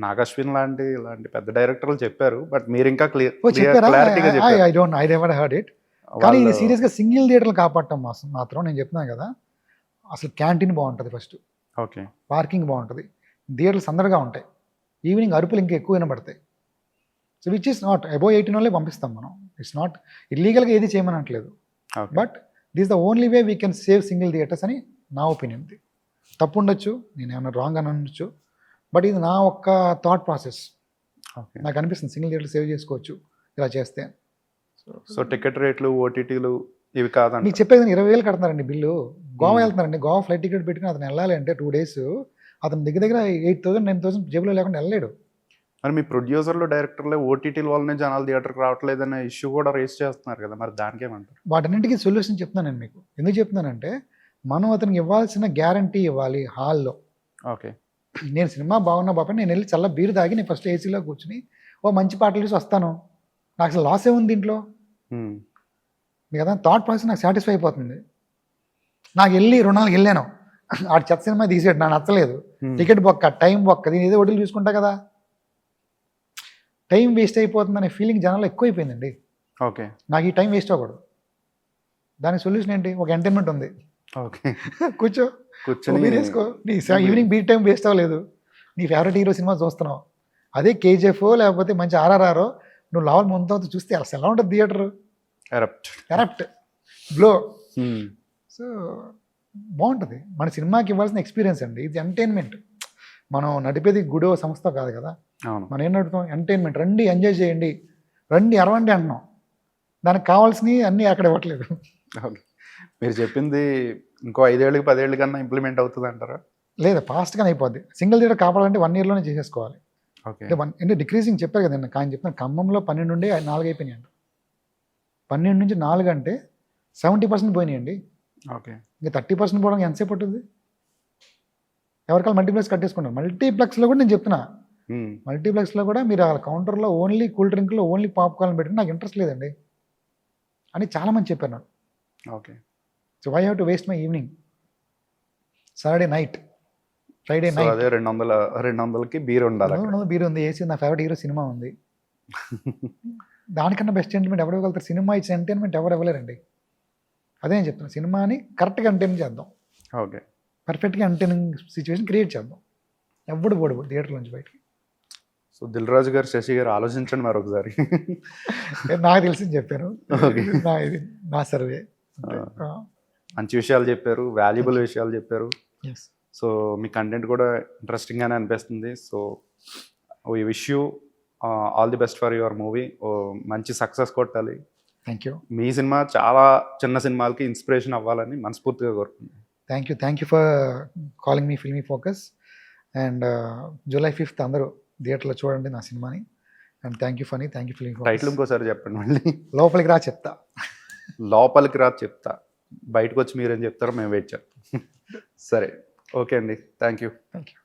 నాగశ్విన్ ఇలాంటి పెద్ద డైరెక్టర్లు చెప్పారు, బట్ మీరు ఇంకా క్లారిటీగా చెప్పారు. I never heard it. కానీ ఇది సీరియస్గా సింగిల్ థియేటర్లు కాపాడటం మాత్రం నేను చెప్తున్నాను కదా, అసలు క్యాంటీన్ బాగుంటుంది, ఫస్ట్ ఓకే, పార్కింగ్ బాగుంటుంది, థియేటర్లు సందడిగా ఉంటాయి, ఈవినింగ్ అరుపులు ఇంకా ఎక్కువ వినబడతాయి. So which is not above 18 వాళ్ళే పంపిస్తాం మనం. ఇట్స్ నాట్ ఇల్లీగల్గా ఏది చేయమనట్లేదు, but this the only way we can save single theatres అని నా ఒపీనియన్. తప్పు ఉండొచ్చు, నేను ఏమైనా రాంగ్ అని అనొచ్చు, బట్ ఇది నా ఒక్క థాట్ ప్రాసెస్. నాకు అనిపిస్తుంది సింగిల్ థియేటర్ సేవ్ చేసుకోవచ్చు ఇలా చేస్తే. సో టికెట్ రేట్లు, ఓటీటీలు ఇవి కాదండి. మీకు చెప్పేది 20,000 కడుతున్నారండి బిల్లు. గోవా వెళ్తున్నారండి, గోవా ఫ్లైట్ టికెట్ పెట్టుకుని అతను వెళ్ళాలి అంటే 2 days అతను దగ్గర 8,000 9,000 జేబులో లేకుండా వెళ్ళలేడు. మరి మీ ప్రొడ్యూసర్లు, డైరెక్టర్లే ఓటీటీల వల్లనే జనాలు థియేటర్కి రావట్లేదనే ఇష్యూ కూడా రేస్ చేస్తున్నారు కదా, మరి దానికేమంటారు? వాటన్నింటికి సొల్యూషన్ చెప్తున్నాను నేను మీకు. ఎందుకు చెప్తున్నానంటే, మనం అతనికి ఇవ్వాల్సిన గ్యారంటీ ఇవ్వాలి హాల్లో. ఓకే. నేను సినిమా బాగున్నా బాబా, నేను వెళ్ళి చల్ల బీరు తాగి నేను ఫస్ట్ ఏసీలో కూర్చుని ఓ మంచి పాటలు చూసి వస్తాను, నాకు అసలు లాస్ ఏముంది దీంట్లో? మీకు అదే థాట్ ప్రాసెస్ నాకు సాటిస్ఫై అయిపోతుంది. నాకు వెళ్ళి 2 నెలలకు వెళ్ళాను, ఆడు చెత్త సినిమా తీసాడు, నాకు నచ్చలేదు, టికెట్ బొక్క, టైం బొక్క, దీని ఏదో వడ్డీలు చూసుకుంటా కదా, టైం వేస్ట్ అయిపోతుంది అనే ఫీలింగ్ జనాల్లో ఎక్కువైపోయిందండి. ఓకే. నాకు ఈ టైం వేస్ట్ అవ్వకూడదు. దానికి సొల్యూషన్ ఏంటి? ఒక ఎంటర్టైన్మెంట్ ఉంది. ఓకే. కూర్చొని బీర్ వేసుకో, నీ ఈవినింగ్ బీర్ టైం వేస్ట్ అవ్వలేదు, నీ ఫేవరెట్ హీరో సినిమా చూస్తున్నావు, అదే KGF లేకపోతే మంచి RRR నువ్వు లావల్ ముందు చూస్తే అసలు ఎలా ఉంటుంది థియేటర్? Erupt blow. సో బాగుంటుంది. మన సినిమాకి ఇవ్వాల్సిన ఎక్స్పీరియన్స్ అండి, ఇది ఎంటర్టైన్మెంట్. మనం నడిపేది గుడో సంస్థ కాదు కదా, మనం ఏం నడుపుతాం? ఎంటర్టైన్మెంట్. రండి ఎంజాయ్ చేయండి, రండి అరవండి అంటున్నాం. దానికి కావాల్సినవి అన్నీ అక్కడ ఇవ్వట్లేదు. ఓకే. మీరు చెప్పింది ఇంకో 5 ఏళ్ళకి 10 ఏళ్ళ కన్నా ఇంప్లిమెంట్ అవుతుంది అంటారా? లేదా ఫాస్ట్గానే అయిపోద్ది. సింగిల్ థియేటర్ కాపాడాలంటే 1 ఇయర్లోనే చేసేసుకోవాలి. ఓకే. అంటే డిక్రీజింగ్ చెప్పారు కదండి. కానీ చెప్తాను, ఖమ్మంలో 12 నుండి 4 అయిపోయినాయి అంట. 12 నుంచి 4 అంటే 70% పోయినాయండి. ఓకే. ఇంకా 30% పోవడానికి ఎంతసేపు పట్టుద్ది? ఎవరికాలు మల్టీప్లెక్స్ కట్టేసుకుంటారు. మల్టీప్లెక్స్లో కూడా నేను చెప్తున్నా, మల్టీప్లెక్స్లో కూడా మీరు ఆ కౌంటర్లో ఓన్లీ కూల్ డ్రింక్లో ఓన్లీ పాప్కార్న్ పెట్టి నాకు ఇంట్రెస్ట్ లేదండి అని చాలామంది చెప్పారు నాకు. Okay. So why have to waste my evening, Saturday night, Friday so night అదే 200కి బీర్ ఉండాలి అక్కడ. బీర్ ఉంది, ఏసీ, నా ఫేవరెట్ హీరో సినిమా ఉంది. దానికన్నా బెస్ట్ ఎంటర్టైన్మెంట్ ఎవరు ఇవ్వగలుగుతారు? సినిమా ఇచ్చిన ఎంటర్టైన్మెంట్ ఎవరు ఇవ్వలేరండి. అదే నేను చెప్తాను, సినిమాని కరెక్ట్గా ఎంటర్టైన్ చేద్దాం, ఓకే. పర్ఫెక్ట్గా ఎంటర్టైనింగ్ సిచ్యువేషన్ క్రియేట్ చేద్దాం. ఎవడు పోడు థియేటర్ నుంచి బయటికి. సో దిల్ రాజు గారు, శశి గారు ఆలోచించండి మరి ఒకసారి. నాకు తెలిసింది చెప్పాను. Okay. ఇది నా సర్వే. మంచి విషయాలు చెప్పారు, వాల్యుబుల్ విషయాలు చెప్పారు. ఎస్, సో మీ కంటెంట్ కూడా ఇంట్రెస్టింగ్గానే అనిపిస్తుంది. So we wish you all the best for your movie. మంచి సక్సెస్ కొట్టాలి. Thank you. మీ సినిమా చాలా చిన్న సినిమాలకి ఇన్స్పిరేషన్ అవ్వాలని మనస్ఫూర్తిగా కోరుకుంటున్నాను. థ్యాంక్ యూ ఫర్ కాలింగ్ మీ filmy focus. And July 5th అందరూ థియేటర్లో చూడండి నా సినిమాని. And thank you Phani, thank you filmy title focus. ఇంకోసారి చెప్పండి మళ్ళీ. లోపలికి రా చెప్తా. లోపలికి రా చెప్తా, బయటకు వచ్చి మీరేం చెప్తారో మేము వెయిట్ చేస్తాం. సరే, ఓకే అండి, థ్యాంక్ యూ. Thank you.